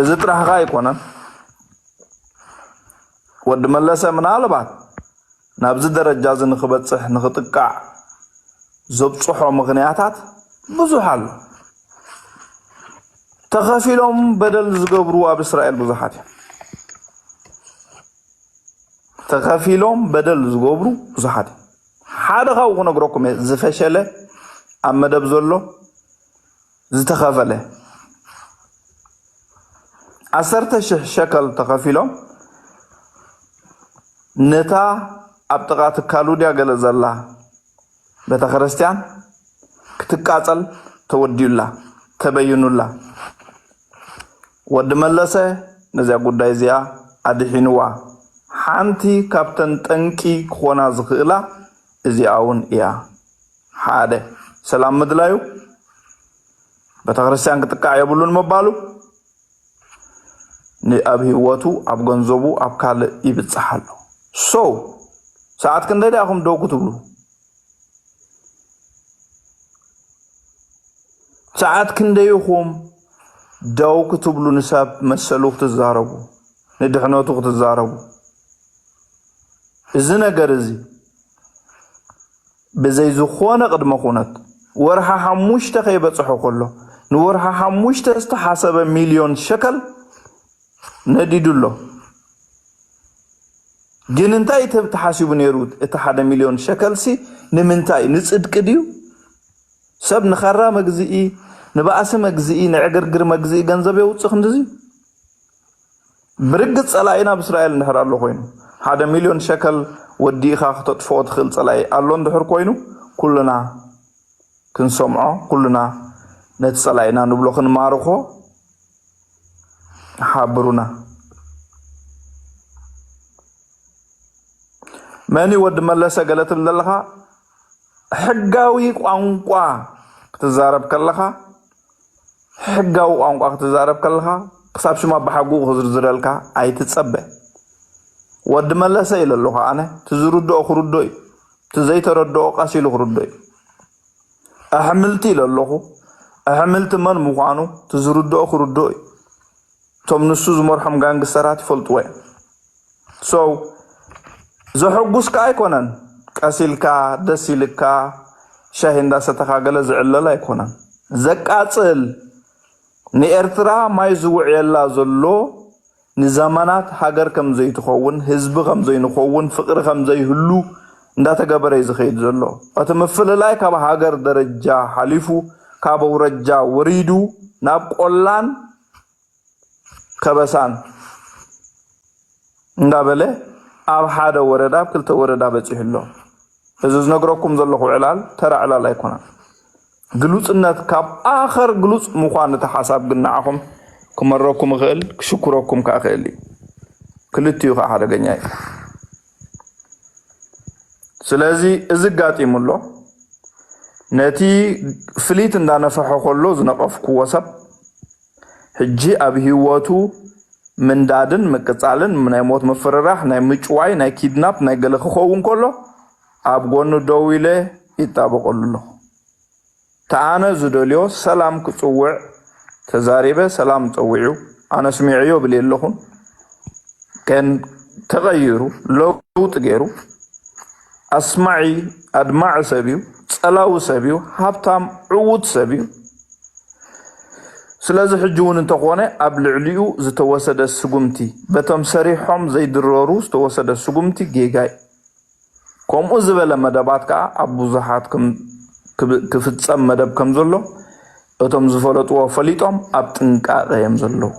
[SPEAKER 2] እዚ ጥራሕኻ ይኮነን ወዲ መለሰ ምናልባት ናብዚ ደረጃ ዝንኽበጽሕ ንኽጥቃዕ ዘብጽሖ ምኽንያታት ብዙሕ ኣሎ ተኸፊሎም በደል ዝገብሩ ኣብ እስራኤል ብዙሓት ተኸፊሎም በደል ዝገብሩ ብዙሓት ሓደ ካብ ክነግረኩም ዝፈሸለ ኣብ መደብ ዘሎ ዝተኸፈለ 10,000 ሸከል ተኸፊሎም ነታ ኣብ ጥቃ ትካሉድያ ገለ ዘላ ቤተ ክርስቲያን ክትቃጸል ተወዲዩላ ተበይኑላ ወዲ መለሰ ነዚያ ጉዳይ እዚኣ ኣድሒንዋ ሓንቲ ካብተን ጠንቂ ክኾና ዝኽእላ እዚኣውን እያ ሓደ ሰላም ምድላዩ ቤተ ክርስቲያን ክትቃዕ የብሉን መባሉ ንኣብ ህይወቱ ኣብ ገንዘቡ ኣብ ካልእ ይብጽሓሉ ሶ ሰዓት ክንደይ ዳኹም ደው ክትብሉ ሰዓት ክንደይኹም ደው ክትብሉ ንሳብ መሰሉ ክትዛረቡ ንድሕነቱ ክትዛረቡ እዚ ነገር እዚ ብዘይ ዝኾነ ቅድመ ኩነት ወርሃ 5 ከይበጽሖ ከሎ ንወርሃ 5 ዝተሓሰበ ሚልዮን ሸከል ነዲዱሎ ግን እንታይ ተሓሲቡ ነይሩ እቲ 1 ሚልዮን ሸከል ሲ ንምንታይ ንጽድቅ ድዩ ሰብ ንኸራ መግዝኢ ንባእሲ መግዝኢ ንዕግርግር መግዝኢ ገንዘብ የውጽእ እንደዚ ብርግጽ ጸላኢና ብእስራኤል እንድሕር ኣሎ ኮይኑ 1 ሚልዮን ሸከል ወዲኻ ክትጥፍኦ ትኽእል ጸላኢ ኣሎ እንድሕር ኮይኑ ኩልና ክንሰምዖ ኩልና ነቲ ጸላኢና ንብሎ ክንማርኾ ሓብሩና መኒ ወዲ መለሰ ገለትም ዘለኻ ሕጋዊ ቋንቋ ክትዛረብ ከለኻ ሕጋው ቋንቋ ክትዛረብ ከለኻ ክሳብ ሽማ ብሓጉ ክዝርዝረልካ ኣይትጸበ ወዲ መለሰ ኢለለኹ ኣነ ትዝርድኦ ክርድኦ እዩ ትዘይተረድኦ ቀሲሉ ክርድኦ እዩ ኣሕምልቲ ኢለለኹ ኣሕምልቲ መን ምዃኑ ትዝርድኦ ክርድኦ እዩ ቶም ንሱ ዝመርሖም ጋንግስተራት ይፈልጥዎ እዮም ሶ ዘሐጉስካ ኣይኮነን ቀሲልካ ደስ ኢልካ ሻሂ እንዳሰተኻ ገለ ዝዕለል ኣይኮነን ዘቃጽል ንኤርትራ ማይ ዝውዕየላ ዘሎ ንዘመናት ሃገር ከም ዘይትኸውን ህዝቢ ከም ዘይንኸውን ፍቅሪ ከም ዘይህሉ እንዳተገበረ ይዝኸይድ ዘሎ እቲ ምፍልላይ ካብ ሃገር ደረጃ ሓሊፉ ካብ ውረጃ ወሪዱ ናብ ቆላን ከበሳን እንዳበለ ኣብ ሓደ ወረዳ ክልተ ወረዳ በፂሕሎ እዚ ዝነግረኩም ዘለኹ ዕላል ተራ ዕላል ኣይኮነን ግሉጽነት ካብ ኣኸር ግሉጽ ምዃን ተሓሳብ ግናዓኹም ክመረኩም ይኽእል ክሽኩረኩም ካኽእል ክልቲዩ ከዓ ሓደገኛ እዩ ስለዚ እዚ ጋጢሙሎ ነቲ ፍሊት እንዳነፈሖ ከሎ ዝነቐፍክዎ ሰብ ሕጂ ኣብ ህይወቱ ምንዳድን ምቅጻልን ናይ ሞት መፈረራህ ናይ ምጭዋይ ናይ ኪድናፕ ናይ ገለ ክኸውን ከሎ ኣብ ጎኑ ደው ኢለ ይጣበቀሉ ተኣነ ዝደልዮ ሰላም ክጽውዕ ተዛሪበ ሰላም ጽውዑ ኣነ ስሚዕዮ ብለለኹን ከን ተغيሩ ለውጥ ገይሩ ኣስማዒ ኣድማዕ ሰብዩ ጸላው ሰብዩ ሃብታም ዕውት ሰብዩ ስለዚ ሕጂውን እንተኾነ ኣብ ልዕሊኡ ዝተወሰደ ስጉምቲ በቶም ሰሪሖም ዘይድረሩ ዝተወሰደ ስጉምቲ ጌጋይ ከምኡ ዝበለ መደባት ከዓ ኣብ ብዙሓት ክፍጸም መደብ ከም ዘሎ እቶም ዝፈለጥዎ ፈሊጦም ኣብ ጥንቃቐ እዮም ዘለዉ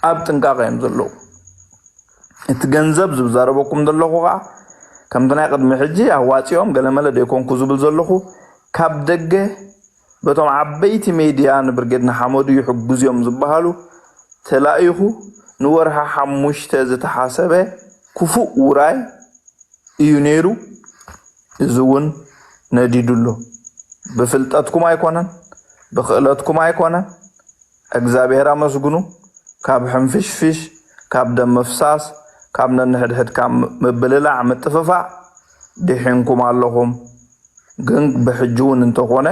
[SPEAKER 2] ኣብ ጥንቃቐ እዮም ዘለዉ እቲ ገንዘብ ዝዛረበኩም ዘለኹ ከዓ ከምቲ ናይ ቅድሚ ሕጂ ኣዋፂኦም ገለመለ ደይኮንኩ ዝብል ዘለኹ ካብ ደገ በቶም ዓበይቲ ሚድያ ንብርጌድና ሓመዱ ይሕግዙ እዮም ዝበሃሉ ተላኢኹ ንወርሃ 5 ዝተሓሰበ ክፉእ ውራይ እዩ ነይሩ እዚ እውን ነዲዱሎ ብፍልጠትኩም ኣይኮነን ብኽእለትኩም ኣይኮነን እግዚአብሔር አመስግኑ ካብ ሕንፍሽፍሽ ካብ ደም መፍሳስ ካብ ነንሕድሕድ ካብ መብልላዕ ምጥፍፋዕ ድሕንኩም ኣለኹም ግን ብሕጅውን እንተኾነ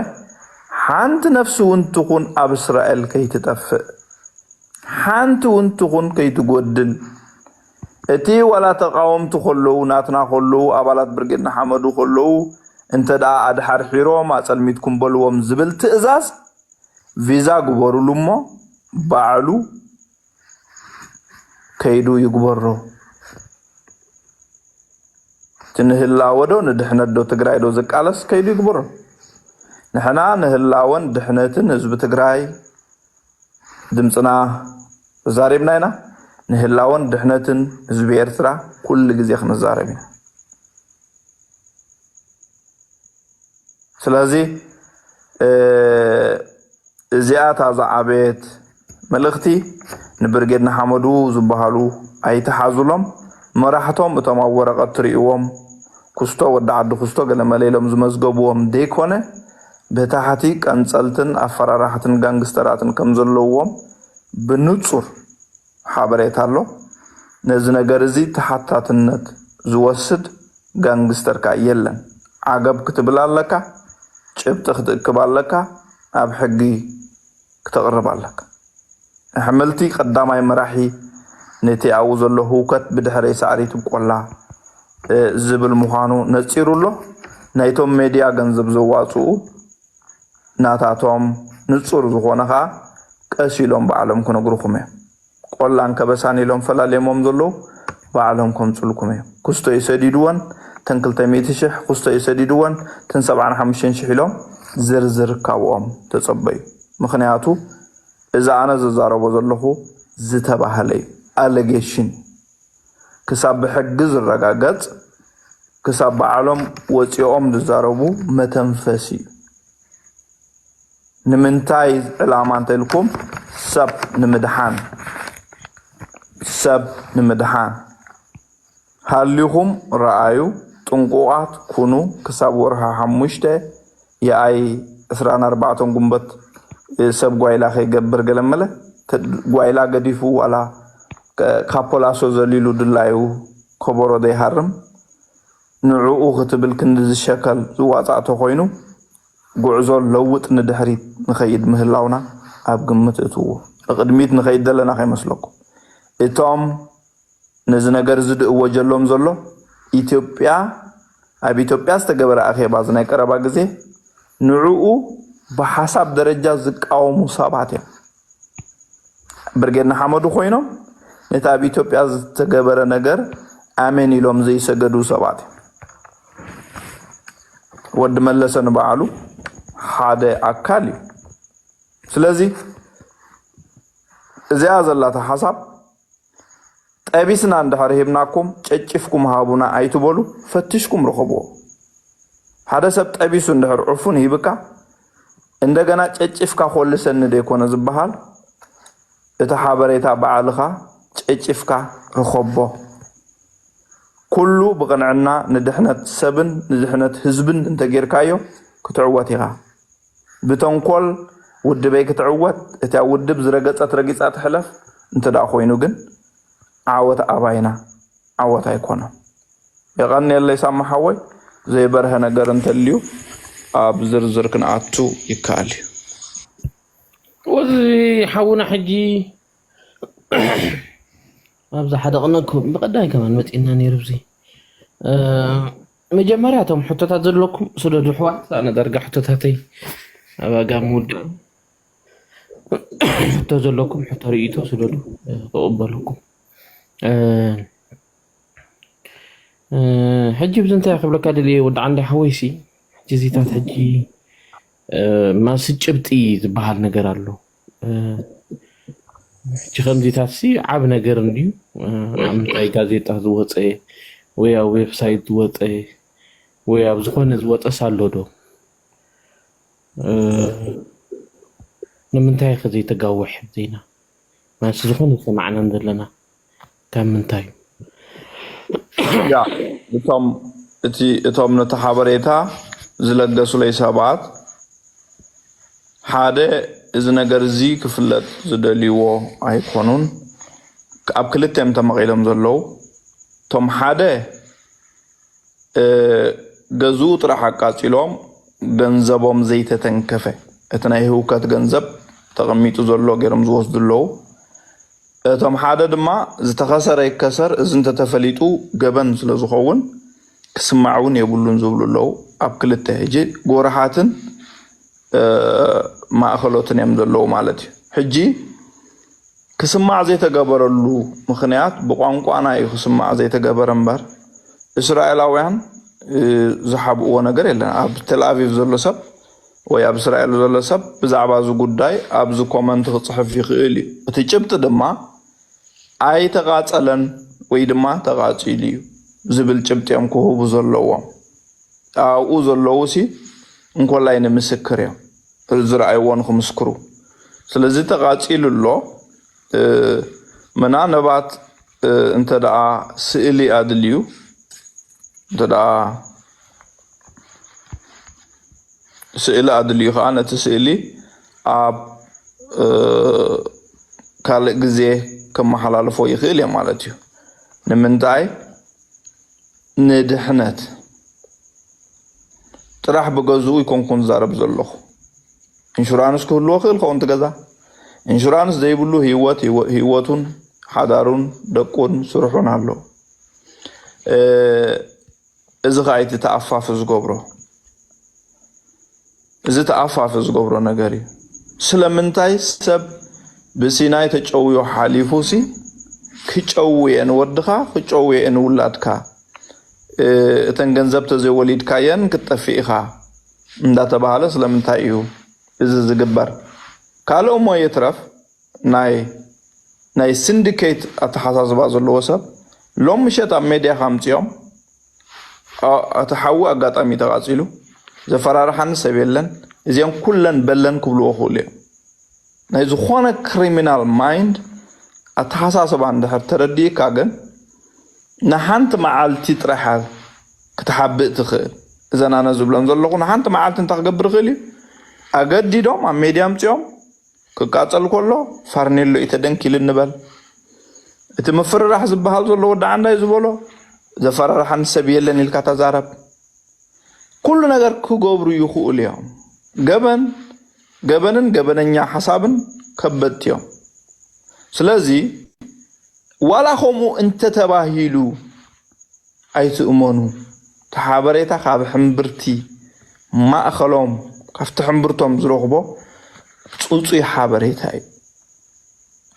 [SPEAKER 2] ሓንቲ ነፍሲ እውን ትኹን ኣብ እስራኤል ከይትጠፍእ ሓንቲ እውን ትኹን ከይትጎድል እቲ ወላ ተቃወምቲ ከለዉ ናትና ከለዉ ኣባላት ብርጌድና ሓመዱ ከለዉ እንተ ደኣ ኣድሓር ሒሮም ኣጸልሚትኩም በልዎም ዝብል ትእዛዝ ቪዛ ግበሩሉ እሞ ባዕሉ ከይዱ ይግበሮ ትንህላወዶ ንድሕነት ዶ ትግራይ ዶ ዝቃለስ ከይዱ ይግበሮ ንሕና ንህላወን ድሕነትን ህዝቢ ትግራይ ድምፅና ዛሬብና ኢና ንህላወን ድሕነትን ህዝቢ ኤርትራ ኩሉ ግዜ ክንዛረብ ኢና ስለዚ እዚኣታ ዝዓበየት መልእኽቲ ንብርጌድና ሓመዱ ዝበሃሉ ኣይተሓዙሎም መራሕቶም እቶም ኣብ ወረቐት ትርእዎም ኩስቶ ወዲ ዓዲ ኩስቶ ገለ መሌሎም ዝመዝገቡዎም ደይኮነ ብታሕቲ ቀንፀልትን ኣፈራራሕትን ጋንግስተራትን ከም ዘለዎም ብንጹር ሓበሬታ ኣሎ ነዚ ነገር እዚ ተሓታትነት ዝወስድ ጋንግስተር ካ የለን ዓገብ ክትብል ኣለካ ጭብጥ ክትእክብ ኣለካ ኣብ ሕጊ ክትቕርብ ኣለካ ኣሕምልቲ ቀዳማይ መራሒ ነቲ ኣብኡ ዘሎ ህውከት ብድሕሪ ሳዕሪት ቆላ ዝብል ምዃኑ ነፂሩሎ ናይቶም ሜድያ ገንዘብ ዘዋፅኡ ናታቶም ንጹር ዝኾነ ኸ ቀሲሎም ባዕሎም ክነግሩኹም እዮም ቆላን ከበሳን ኢሎም ፈላለሞም ዘለዉ ባዕሎም ከምፅልኩም እዮም ኩስቶ ይሰዲድዎን ተን 200,000 ኩስቶ ይሰዲድዎን ተን 75,000 ኢሎም ዝርዝር ካብኦም ተጸበዩ ምክንያቱ እዛ ኣነ ዝዛረቦ ዘለኹ ዝተባህለ እዩ አሌጌሽን ክሳብ ብሕጊ ዝረጋገጽ ክሳብ ባዕሎም ወፂኦም ዝዛረቡ መተንፈሲ ንምንታይ ዕላማ እንተልኩም ሰብ ንምድሓን ሃሊኹም ረአዩ ጥንቁቃት ኩኑ ክሳብ ወርሃ 5 የኣይ اسران 4 قنبت سب غايلا خيغبر ገለመለ غايلا ገዲፉ ዋላ ካፖላሶ ዘሊሉ ድላዩ ኮቦሮ ደይሃርም ንዑኡ ክትብል ክንድ ዝሸከል ዝዋጻዕቶ ኮይኑ ጉዕዞ ለውጥ ንድሕሪት ንኸይድ ምህላውና ኣብ ግምት እትዎ ቅድሚት ንኸይድ ዘለና ከይመስለኩም እቶም ነዚ ነገር ዝድእዎ ጀሎም ዘሎ ኢትዮጵያ ኣብ ኢትዮጵያ ዝተገበረ ኣኼባ ዝናይ ቀረባ ግዜ ንዑኡ بحسب درجة زقاومو ሰባት እዮም ብርጌድና ሐመዱ ኮይኖም ነታ ኢትዮጵያ ዝተገበረ ነገር አሜን ኢሎም ዘይሰገዱ ሰባት ወድ መለሰን በዓሉ ሓደ አካል ስለዚህ እዚያ ዘላታ ሐሳብ ጠቢስና እንደሐርህብናኩም ጨጭፍኩም ሃቡና አይትበሉ ፈትሽኩም ረኸቦ ሓደ ሰብ ጠቢሱ እንደሐር ዑፉን ይብቃ እንደገና ጨጭፍካ ኾልሰን ደይኮነ ዝባሃል እታ ሓበሬታ በዓልኻ ጨጭፍካ ረኸቦ ኩሉ ብቕንዕና ንድሕነት ሰብን ንድሕነት ህዝብን እንተጌርካዮ ክትዕወት ኢኻ ብተንኮል ውድበይ ክትዕወት እታ ውድብ ዝረገጸት ረጊጻት ሕለፍ እንተዳ ኮይኑ ግን ዓወት ኣባይና ዓወት ኣይኮነ የቐን የለ ይሳማሐወይ ዘይበርሀ ነገር እንተልዩ ኣብ ዝርዝር ክንኣቱ ይካል
[SPEAKER 1] ወዚ ሓውና ሕጂ ኣብዛ ሓደ ቅነኩም ብቀዳይ ከማን መፂና ነይሩዚ መጀመርያቶም ሕቶታት ዘለኩም ስደዱ ሕዋት ኣነ ደርጋ ሕቶታተይ ኣባጋ ሙድ ሕቶ ዘለኩም ሕቶ ርእይቶ ስደዱ ክቕበለኩም ሕጂ ብዝንታይ ክብለካ ድልየ ወዲ ዓንዲ ሓወይሲ جزيتات حجي ما سجبتي ዝባሃል ነገር አሉ ጅኸምዚታት ሲ ዓብ ነገር እንዲዩ አምታይ ጋዜጣ ዝወፀ ወይ ኣብ ዌብሳይት ዝወፀ ወይ ኣብ ዝኾነ ዝወፀ ሳሎዶ ንምንታይ ከዘይ ተጋወሕ ዜና ማስ ዝኾነ ሰማዕና እንደለና ከምንታይ
[SPEAKER 2] ያ እቶም ነታ ሓበሬታ ዝለገሱ ለይ ሰባት ሓደ እዚ ነገር እዚ ክፍለጥ ዝደልይዎ ኣይኮኑን ኣብ ክልተም ተመቂሎም ዘለው ቶም ሓደ ገዙ ጥራሕ አቃጺሎም ገንዘቦም ዘይተተንከፈ እቲ ናይ ህውከት ገንዘብ ተቐሚጡ ዘሎ ገይሮም ዝወስዱለው እቶም ሓደ ድማ ዝተኸሰረ ይከሰር እዚ እንተተፈሊጡ ገበን ስለ ዝኸውን ክስማዑን የብሉን ዝብሉለው ኣብ ክልተ ሕጂ ጎረሓትን ማእኸሎትን እዮም ዘለው ማለት እዩ ሕጂ ክስማዕ ዘይተገበረሉ ምኽንያት ብቋንቋና እዩ ክስማዕ ዘይተገበረ እምበር እስራኤላውያን ዝሓብእዎ ነገር የለን ኣብ ቴልአቪቭ ዘሎ ሰብ ወይ ኣብ እስራኤል ዘሎ ሰብ ብዛዕባ እዚ ጉዳይ ኣብዚ ኮመንት ክፅሕፍ ይኽእል እዩ እቲ ጭብጢ ድማ ኣይተቓፀለን ወይ ድማ ተቓፂሉ እዩ ዝብል ጭብጢ እዮም ክህቡ ዘለዎም ኣብኡ ዘለው ሲ እንኮላይ ንምስክር እዮም ዝረኣይዎን ክምስክሩ ስለዚ ተቓፂሉ ኣሎ መና ነባት እንተደኣ ስእሊ ኣድልዩ እንተደኣ ስእሊ ኣድልዩ ከዓ ነቲ ስእሊ ኣብ ካልእ ግዜ ከመሓላልፎ ይኽእል እየ ማለት እዩ ንምንታይ ንድሕነት ጥራሕ ብገዝኡ ይኮንኩን ዛረብ ዘለኹ ኢንሹራንስ ክህልዎ ክእል ከውን ትገዛ ኢንሹራንስ ዘይብሉ ህይወቱን ሓዳሩን ደቁን ስርሑን ኣሎ እዚ ኸኣይቲ ተኣፋፍ ዝገብሮ እዚ ተኣፋፍ ዝገብሮ ነገር እዩ ስለምንታይ ሰብ ብሲናይ ተጨውዮ ሓሊፉሲ ክጨውየን ወድኻ ክጨውየን ውላድካ እተን ገንዘብ ተዘይወሊድካየን ክትጠፊኢኻ እንዳተባሃለ ስለምንታይ እዩ እዚ ዝግበር ካልኦም ሞ የትረፍ ናይ ሲንዲኬት ኣተሓሳስባ ዘለዎ ሰብ ሎም ምሸት ኣብ ሜድያ ካምፅኦም እቲ ሓዊ ኣጋጣሚ ተቓፂሉ ዘፈራርሓኒ ሰብ የለን እዚኦም ኩለን በለን ክብልዎ ክእሉ እዮም ናይ ዝኾነ ክሪሚናል ማይንድ ኣተሓሳስባ እንድሕር ተረዲእካ ግን ንሓንቲ መዓልቲ ጥራሕ ክትሓብእ ትኽእል እዘን ኣነ ዝብሎም ዘለኹ ንሓንቲ መዓልቲ እንታይ ክገብር ክእል እዩ أجددهم عم ميديام تيوم كقاتل كله فارنيلو يتدنكيل النبل تمفر راح زبها زلو ود عندها يزبولو زفر راح نسبيل لني الكاتزارب كل نجار كوجبرو يخو اليوم جبنن يا حسابن كبتيوم سلازي ولا خمو انت تباهيلو أي تؤمنو تحابريتا خاب حمبرتي ما أخلوم كفت حمبرتهم زروخبو تقولي حابريتاي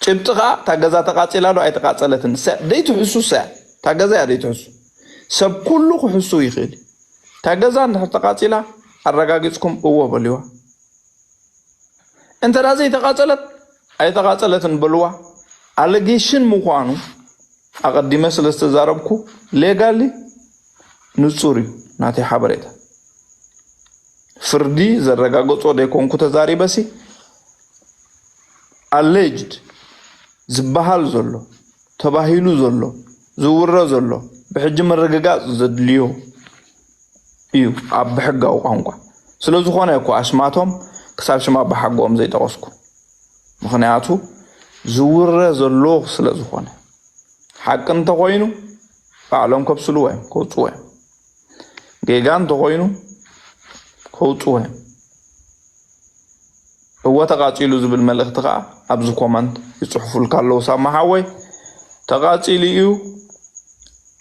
[SPEAKER 2] شبتها تجازا تقاتل له أي تقاتلتن ديتو حسو تجازا ديتو حسو سب كله حسو يخيل تجازا تقاتلها الرجاجتكم قوة بلوا انت رازي تقاتلت أي تقاتلتن بلوا allegation مقانو أقدم سلسلة زاربكو legally نصوري ناتي حبريتا فردي زرقاقوت ودي كونكو تزاري بسي alleged زبهال زولو تباهيلو زولو زورة زولو بحجم الرقاقات زدليو ايو بحقاو قانقوا سلوزو خوانا يكو أسماتهم كساب شما بحقوهم زي تغسكو مخنياتو زورة زولو سلوزو خوانا حقا تغوينو أعلم كبسلوه كوتوه جيجان تغوينو كوتوه هو تقاتيلو زبل ملك تقع أبزو كومنت يصحفو الكالو سامحاوي تقاتيليو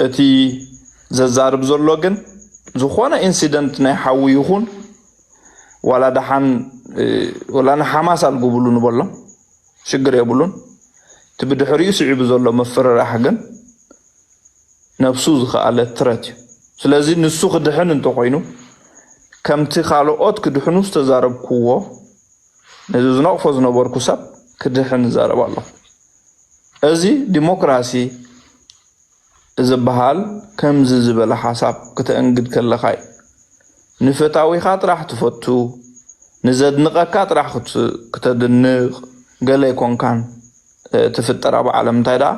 [SPEAKER 2] اتي ززارب زولوغن زخوانا انسيدنت نايحاوي يخون ولا دحان ولا نحماس القبولون بولا شقر يبولون تبدو حريو سعيب زولو مفرر أحقن نفسو زخالة تراتي سلازي نسوخ دحن انتو قوينو كم تخالو اوت كدحنو استزارب كوو نزوز نقفز نبور كساب كدحن زارب الله ازي ديمقراسي زبهال كم زبال حساب كتأنقد كلا خاي نفتاوي خات راح تفتو نزد نقاكات راح كتدنق قال يكون كان تفتر أبو عالم تايدا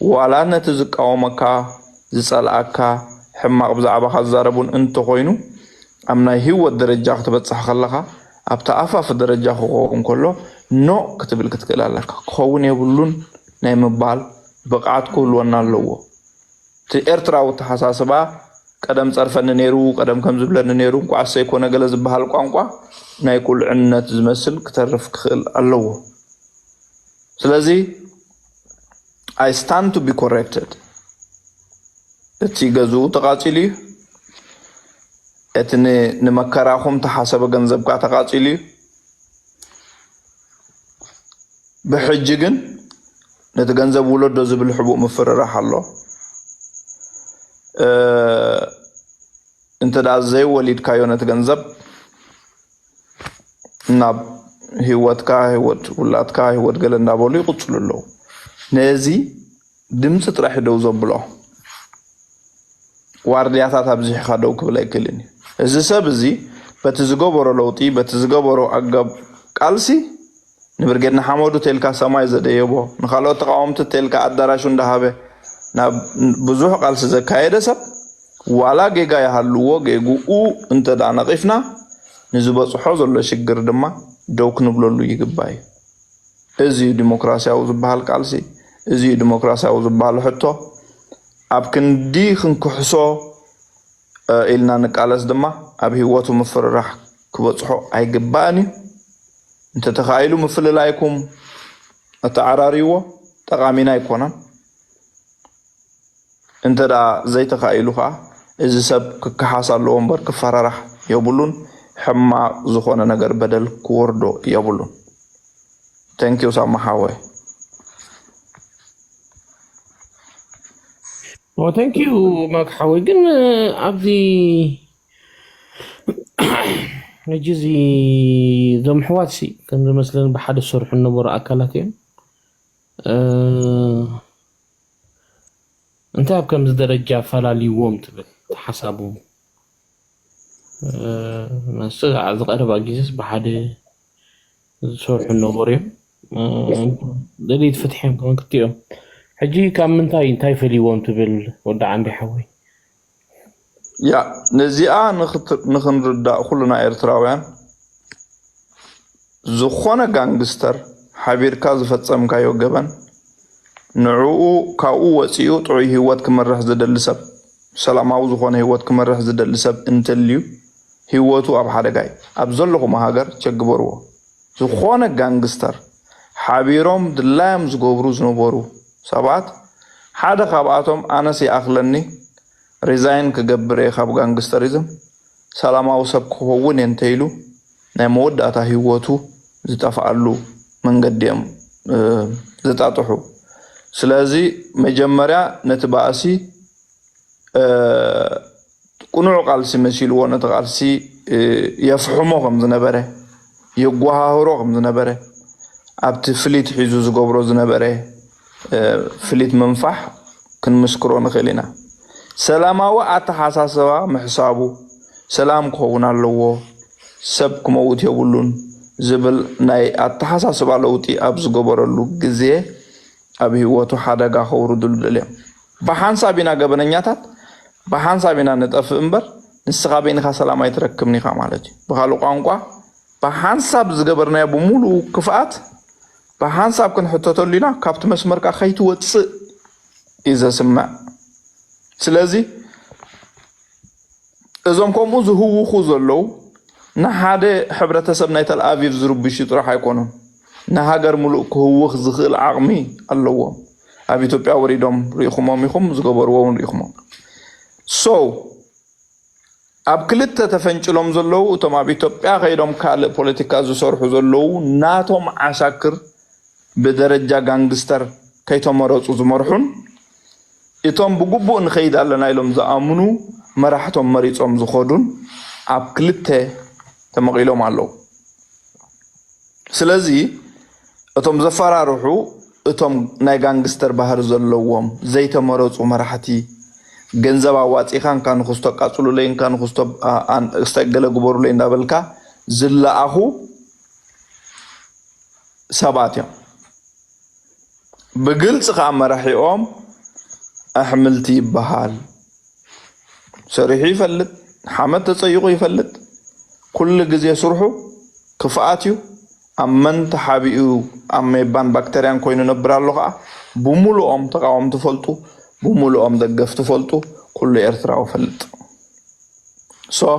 [SPEAKER 2] ولا نتزك أو مكا زسالعكا حماق بزعبا خزاربون انتو خوينو أمنا هو الدرجة اختبت خلقها أبتا أفا في الدرجة خوكم كله نو كتب الكتكلا لك خوون يبولون نايم بال بقعات كل وانا اللوو تإرترا وتحساسبا قدم صرفن نيرو قدم كم زبلن نيرو قعسا يكون قلز بحال قوانقوا ناي كل عنة زمسل كترف كخل اللوو سلازي I stand to be corrected تيجازو تقاتلي اتني نمكراهم تحسب جنزبك تقاتلي بحججن نتجنزب ولد زبل حبوب مفرر حلو انت دا زي وليد كايو نتجنزب ناب هيوت كا هيوت ولاد كا هيوت قلنا بولي قتل له نازي دمت راح يدوزو بلو واردياتات ابزي خادو كبلا يكلني እዚ ሰብ እዚ በቲ ዝገበሮ ለውጢ በቲ ዝገበሮ አገብ ቃልሲ ንብርጌድና ሓመዱ ቴልካ ሰማይ ዘደየቦ ንኻልኦት ተቃወምቲ ቴልካ አዳራሹ እንዳሃበ ናብ ብዙሕ ቃልሲ ዘካየደ ሰብ ዋላ ጌጋ ያሃልዎ ጌጉኡ እንተዳ ነቂፍና ንዝበፅሖ ዘሎ ሽግር ድማ ደው ክንብለሉ ይግባይ እዚ ዲሞክራሲያዊ ዝበሃል ቃልሲ እዚ ዲሞክራሲያዊ ዝበሃል ሕቶ ኣብ ክንዲ ክንክሕሶ إلنا نقالس دما أبي هواتو مفرح كبتصحو أي جباني أنت تخيلوا مفل لايكم التعراريوه تقامينا يكونا أنت دا زي تخيلوها إذا سب كحصل لهم بر كفرح يبولون حما زخونا نجر بدل كوردو يبولون thank you سامحاوي
[SPEAKER 1] well thank you ماك حاوي قلنا عبدي نجزي ذم حواتسي كان مثلا بحد الصرح النبور أكلاتين انت بكم درجة فلالي ووم تحسابهم ما استغع أربع جيسس بحد الصرح النبور دليل فتحهم كمان كتير حجي كم من تاي فلي ووم تبل ودع عندي حوي
[SPEAKER 2] يا نزيعة نخن ردا كلنا إرتراويان ዝኾነ ጋንግስተር ሓቢርካ ዝፈጸምካዮ ገበን ንዕኡ ካብኡ ወፂኡ ጥዑይ ህይወት ክመርሕ ዝደሊ ሰብ ሰላማዊ ዝኾነ ህይወት ክመርሕ ዝደሊ ሰብ እንተልዩ ህይወቱ ኣብ ሓደጋ እዩ ኣብ ዘለኹም ሃገር ቸግበርዎ ዝኾነ ጋንግስተር ሓቢሮም ድላዮም ዝገብሩ ዝነበሩ ሰባት ሓደ ካብኣቶም ኣነስ ይኣኽለኒ ሪዛይን ክገብር እየ ካብ ጋንግስተሪዝም ሰላማዊ ሰብ ክኸውን እንተይሉ ናይ መወዳእታ ህይወቱ ዝጠፍኣሉ መንገዲ እዮም ዝጣጥሑ ስለዚ መጀመርያ ነቲ ባእሲ ቁኑዕ ቃልሲ መሲልዎ ነቲ ቃልሲ የፍሕሞ ከም ዝነበረ የጓሃህሮ ከም ዝነበረ ኣብቲ ፍሊት ሒዙ ዝገብሮ ዝነበረ ፍሊት መንፋሕ ክንምስክሮ ንኽእል ኢና ሰላማዊ ኣተሓሳስባ ምሕሳቡ ሰላም ክኸውን ኣለዎ ሰብ ክመውት የብሉን ዝብል ናይ ኣተሓሳስባ ለውጢ ኣብ ዝገበረሉ ግዜ ኣብ ህይወቱ ሓደጋ ከውርድሉ ደልዮም ብሓንሳብ ኢና ገበነኛታት ብሓንሳብ ኢና ንጠፍእ እምበር ንስኻ በይንኻ ሰላም ኣይትረክብኒ ኢኻ ማለት እዩ ብኻልእ ቋንቋ ብሓንሳብ ዝገበርናዮ ብምሉእ ክፍኣት ብሓንሳብ ክንሕተተሉ ኢና ካብቲ መስመርካ ከይትወፅእ እዩ ዘስምዕ ስለዚ እዞም ከምኡ ዝህውኹ ዘለዉ ንሓደ ሕብረተሰብ ናይ ተልኣቪቭ ዝርብሹ ጥራሕ ኣይኮኑን ንሃገር ሙሉእ ክህውኽ ዝኽእል ዓቕሚ ኣለዎም ኣብ ኢትዮጵያ ወሪዶም ርኢኹሞም ኢኹም ዝገበርዎ እውን ርኢኹሞም ሶ ኣብ ክልተ ተፈንጭሎም ዘለዉ እቶም ኣብ ኢትዮጵያ ከይዶም ካልእ ፖለቲካ ዝሰርሑ ዘለዉ ናቶም ዓሻክር ብደረጃ ጋንግስተር ከይተመረፁ ዝመርሑን እቶም ብግቡእ ንኸይድ ኣለና ኢሎም ዝኣምኑ መራሕቶም መሪፆም ዝኸዱን ኣብ ክልተ ተመቂሎም ኣለዉ ስለዚ እቶም ዘፈራርሑ እቶም ናይ ጋንግስተር ባህር ዘለዎም ዘይተመረፁ መራሕቲ ገንዘብ ኣዋፂኻ እንካ ንኽስቶ ቃፅሉለይ እንካ ንኽስቶ ዝተገለ ግበሩለይ እንዳበልካ ዝለኣኹ ሰባት እዮም ብግልፂ ከዓ መራሒኦም ኣሕምልቲ ይበሃል ሰሪሑ ይፈልጥ ሓመድ ተፀይቑ ይፈልጥ ኩሉ ግዜ ስርሑ ክፍኣት እዩ ኣብ መን ተሓቢኡ ኣብ ሜባን ባክተርያን ኮይኑ ነብር ኣሎ ከዓ ብምሉኦም ተቃወም ትፈልጡ ብምሉኦም ደገፍ ትፈልጡ ኩሉ ኤርትራዊ ፈልጥ ሶ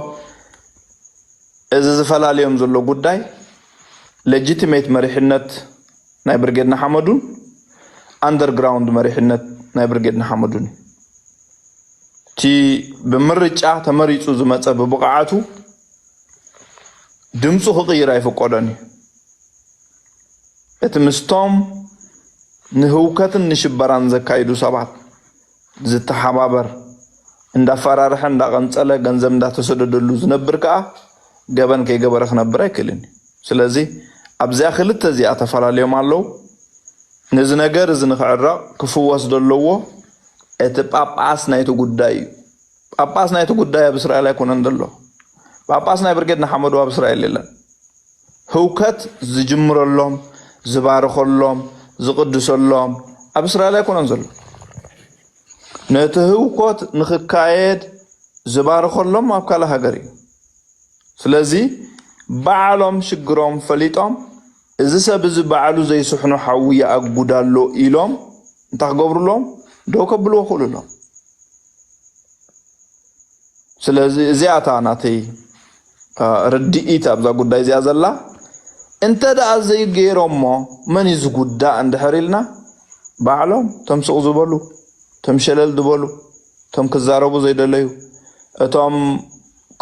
[SPEAKER 2] እዚ ዝፈላለዮም ዘሎ ጉዳይ ሌጂቲሜት መሪሕነት ናይ ብርጌድና ሓመዱን ኣንደርግራውንድ መሪሕነት ናይ ብርጌድና ሓመዱን እቲ ብምርጫ ተመሪፁ ዝመፀ ብብቕዓቱ ድምፁ ክቕይር ኣይፍቆዶን እዩ እቲ ምስቶም ንህውከትን ንሽበራን ዘካይዱ ሰባት ዝተሓባበር እንዳፈራርሐ እንዳቐንፀለ ገንዘብ እንዳተሰደደሉ ዝነብር ከዓ ገበን ከይገበረ ክነብር ኣይክእልን ስለዚ ኣብዚኣ ክልተ እዚኣ ተፈላለዮም ኣለዉ ነዚ ነገር እዚ ንኽዕረቕ ክፍወስ ዘለዎ እቲ ጳጳስ ናይቲ ጉዳይ እዩ ጳጳስ ናይቲ ጉዳይ ኣብ እስራኤል ኣይኮነን ዘሎ ጳጳስ ናይ ብርጌድና ሓመዱ ኣብ እስራኤል የለን ህውከት ዝጅምረሎም ዝባርኸሎም ዝቅድሰሎም ኣብ እስራኤል ኣይኮነን ዘሎ ነቲ ህውከት ንኽካየድ ዝባርኸሎም ኣብ ካልእ ሃገር እዩ ስለዚ ባዕሎም ሽግሮም ፈሊጦም እዚ ሰብ እዚ ባዕሉ ዘይስሕኑ ሓዊ ይኣጉዳሎ ኢሎም እንታይ ክገብሩሎም ደው ከብልዎ ክእሉሎም ስለዚ እዚኣታ ናተይ ርድኢት ኣብዛ ጉዳይ እዚኣ ዘላ እንተ ደኣ ዘይገይሮሞ መን እዩ ዝጉዳእ እንድሕር ኢልና ባዕሎም እቶም ስቕ ዝበሉ እቶም ሸለል ዝበሉ እቶም ክዛረቡ ዘይደለዩ እቶም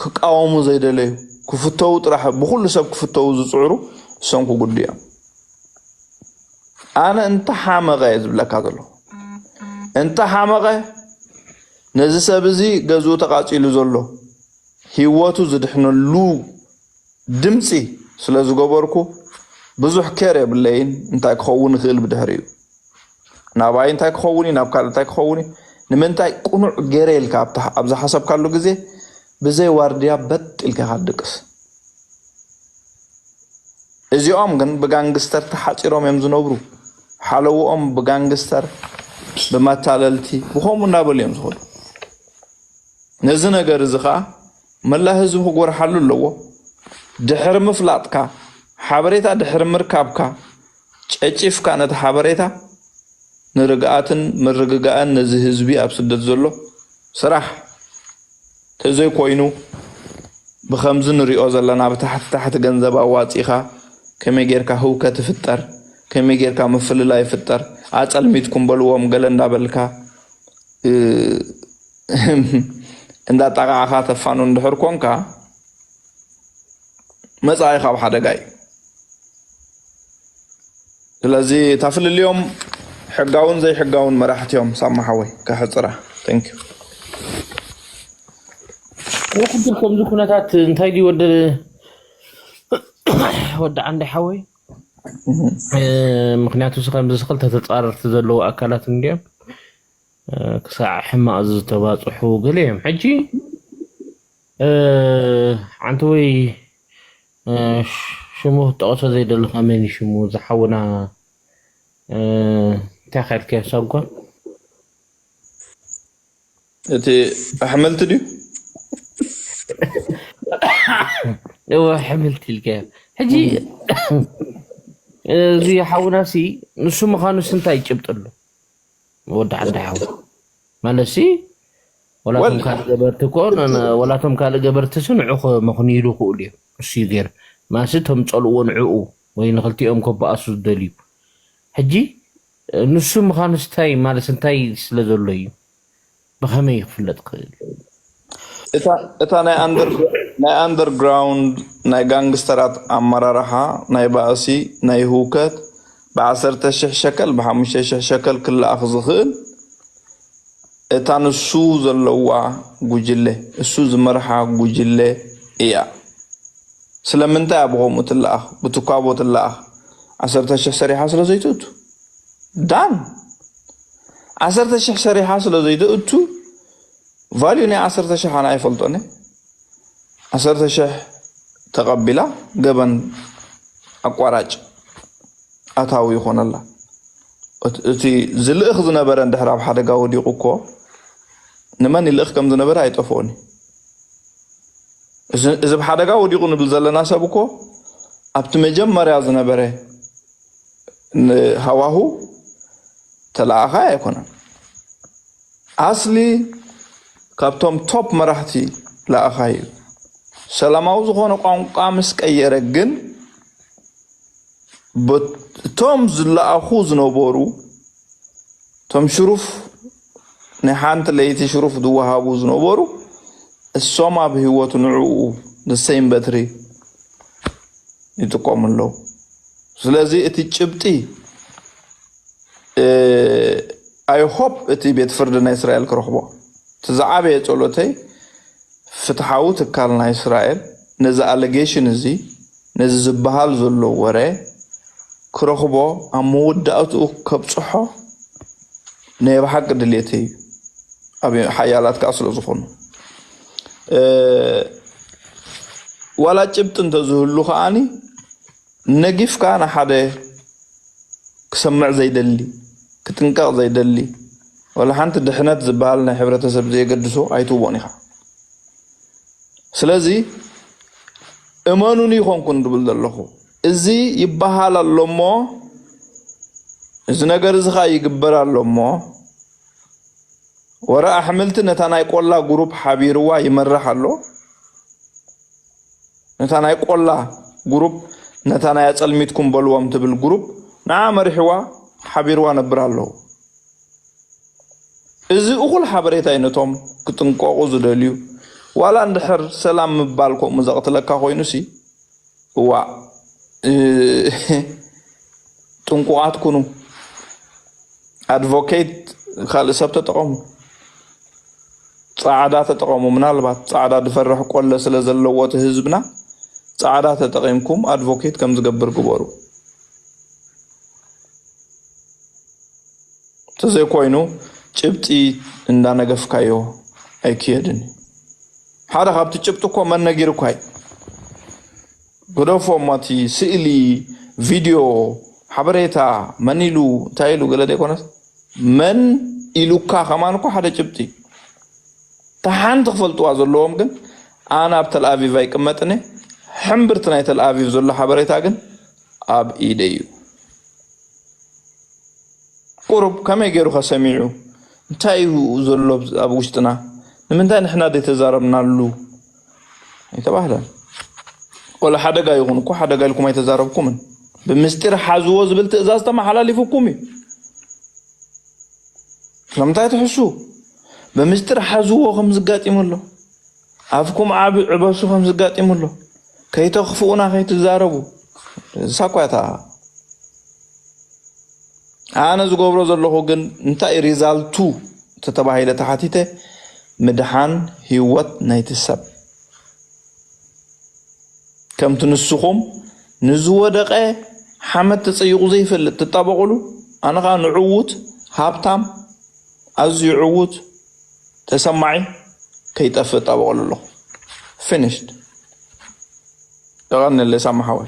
[SPEAKER 2] ክቃወሙ ዘይደለዩ ክፍተው ጥራሕ ብኩሉ ሰብ ክፍተው ዝፅዕሩ እሶም ክጉዱ እዮም ኣነ እንተ ሓመቐ እየ ዝብለካ ዘሎ እንተ ሓመቐ ነዚ ሰብ እዚ ገዝኡ ተቃፂሉ ዘሎ ህይወቱ ዝድሕነሉ ድምፂ ስለ ዝገበርኩ ብዙሕ ኬር የብለይን እንታይ ክኸውን ይኽእል ብድሕሪ እዩ ናባይ እንታይ ክኸውን እዩ ናብ ካልእ እንታይ ክኸውን እዩ ንምንታይ ቁኑዕ ገይረ ኢልካ ኣብዛ ሓሰብካሉ ግዜ ብዘይ ዋርድያ በጢልካ ካድቅስ እዚኦም ግን ብጋንግስተር ተሓፂሮም እዮም ዝነብሩ ሓለውኦም ብጋንግስተር ብመታለልቲ ብኸምኡ እናበሉ እዮም ዝኸዱ ነዚ ነገር እዚ ከዓ መላ ህዝቢ ክጎርሓሉ ኣለዎ ድሕሪ ምፍላጥካ حبريتا دحر مركابكا ጨጭፍ ካነት حبريታ ንርግኣትን ምርግጋኣን ነዚ ህዝቢ ኣብ ስደት ዘሎ ስራሕ ተዘይ ኮይኑ ብኸምዝ ንሪኦ ዘለና ብታሕቲ ገንዘብ ኣዋፂኻ ከመይ ጌርካ ህውከት ይፍጠር ከመይ ጌርካ ምፍልላይ ይፍጠር ኣፀልሚትኩም በልዎም ገለ እንዳበልካ እንዳጣቃዓኻ ተፋኑ እንድሕር ኮንካ መጻኢኻ ብሓደጋ እዩ ስለዚ ታፍልልዮም حقاون زي حقاون مراحتهم سامحوي كحصرة ثانك يو
[SPEAKER 1] واحد لكم ذكرنات انتي دي ود عندي حوي مخنياتو سخم زسخل تتصارر تزلو اكلات نديم كساع حما از تباصحو قليم حجي عنتوي شمو تقصى زي دل خميني شمو زحونا تاخر كيف سوقه
[SPEAKER 2] انت حملت دي
[SPEAKER 1] هو حملت الكيف حجي زي حاوناسي نسو مخانو سنتاي جبطلو ودع الدعوه مالسي ولا تم كان جبرتكون انا ولا تم كان جبرتسن عخ مخنيلو خولي سي غير ما ستهم صلوون عقو وين خلتيهم كباسو دليو حجي نسو مخانستاي مال سنتاي سلازولي بخمي يفلت قيل
[SPEAKER 2] اتا ناي اندرغراوند ناي غانغسترات امرارها ناي باسي ناي هوكت ب10 شكل ب5 شكل كل اخذ خيل اتا نسو زلوا غجله اسو زمرحا غجله ايا سلامنتا ابغو متلاخ بتكابو تلاخ 10 شريحه سلازيتوت دان 10 شريحه سلازيتوت فاليو ني 10 انا يفلطوني 10 تقبلا جبن اقواراج اتاوي يخون الله اتي زلخ زنبر اندحر اب حدغا وديقكو نمن يلخ كم زنبر ايطفوني اذا بحدغا وديقو نبل زلنا سبكو ابت مجمريا زنبره هواهو تلاخا يكون اصلي كابتوم توب مرحتي لا اخاي سلاماو زخونه قانقا مسقيره جن بتوم زلا اخو زنبورو توم شروف نحانت ليتي شروف دو وهابو زنبورو السوما بهوت نعو السيم بتري يتقوم له ስለዚህ እቲ ጭብጢ አይ ሆፕ እቲ ቤት ፍርድና እስራኤል ክረኽቦ ተዛዓበየ ጸሎተይ ፍትሓዊ ትካልና እስራኤል ነዚ አሌጌሽን እዚ ነዚ ዝበሃል ዘሎ ወሬ ክረኽቦ ኣብ መወዳእቱ ከብፅሖ ናይ ብሓቂ ድሌተይ ኣብ ሓያላት ከዓ ስለ ዝኾኑ ዋላ ጭብጥ እንተዝህሉ ከዓኒ نجيف كان حدا كسمع زي دلي كتنقق زي دلي ولا حنت دحنات زبالنا حبرتسب زي قدسو ايتوبونيها سلازي امانوني خونكن دبل دلخو ازي يبحال اللومو از نگر زخا يقبر اللومو ورا حملت نتانا يقولا جروب حبيروا يمرح اللو نتانا يقولا جروب نتانا يصلميتكم بلوم تبل جروب نعم رحوا حبيروا نبرالو اذا اقول حبريت اينتهم كتنققو زدليو ولا اندحر سلام مبالكم مزقت لك خوينسي هو تنققات كونو ادفوكيت خالي سبت تقوم صعادات تقوموا منالبات صعادات دفرح قول سلازلوت حزبنا صعادات تقيمكم ادفوكيت كم زغبر غبرو تزي كوينو ጭብጢ እንዳነገፍካዮ አይኪየድን ሓደ ካብቲ ጭብጢ እኮ መነጊር እኮ አይ ጎደፎ ማቲ ስእሊ ቪዲዮ ሓበሬታ መኒሉ ታይሉ ገለደ ይኮነስ መን ኢሉካ ከማን እኮ ሓደ ጭብጢ ተሓንት ክፈልጥዋ ዘለዎም ግን ኣና ኣብ ተል ኣቪቭ ኣይቅመጥነ ሕምብርት ናይ ተል ኣቪቭ ዘሎ ሓበሬታ ግን أب إيديو قرب كم يجرو خسميعو تايو زلوب أبوشتنا لمن تاني إحنا دي تزاربنا له يتبهلا ولا حدا جاي يغون كو حدا جاي لكم يتزاربكم بمستر حزوز بالتأزاز تما حلالي فوقومي لم تحسوا بمستر حزوه خمس قات يملو أفكم عباسو خمس قات يملو كي تخفونا كي تزاربوا ساكواتا أنا زغبرو زلو جن انتا ريزالتو تتبعي لتحتيته مدحان هيوت نايت السب كم تنسخهم نزوة دقاء حمد تسيق زيف اللي تتابقلو أنا غان عوت هابتام أزي عوت تسمعي كي تفت تابقلو له finished. غان اللي سامحوه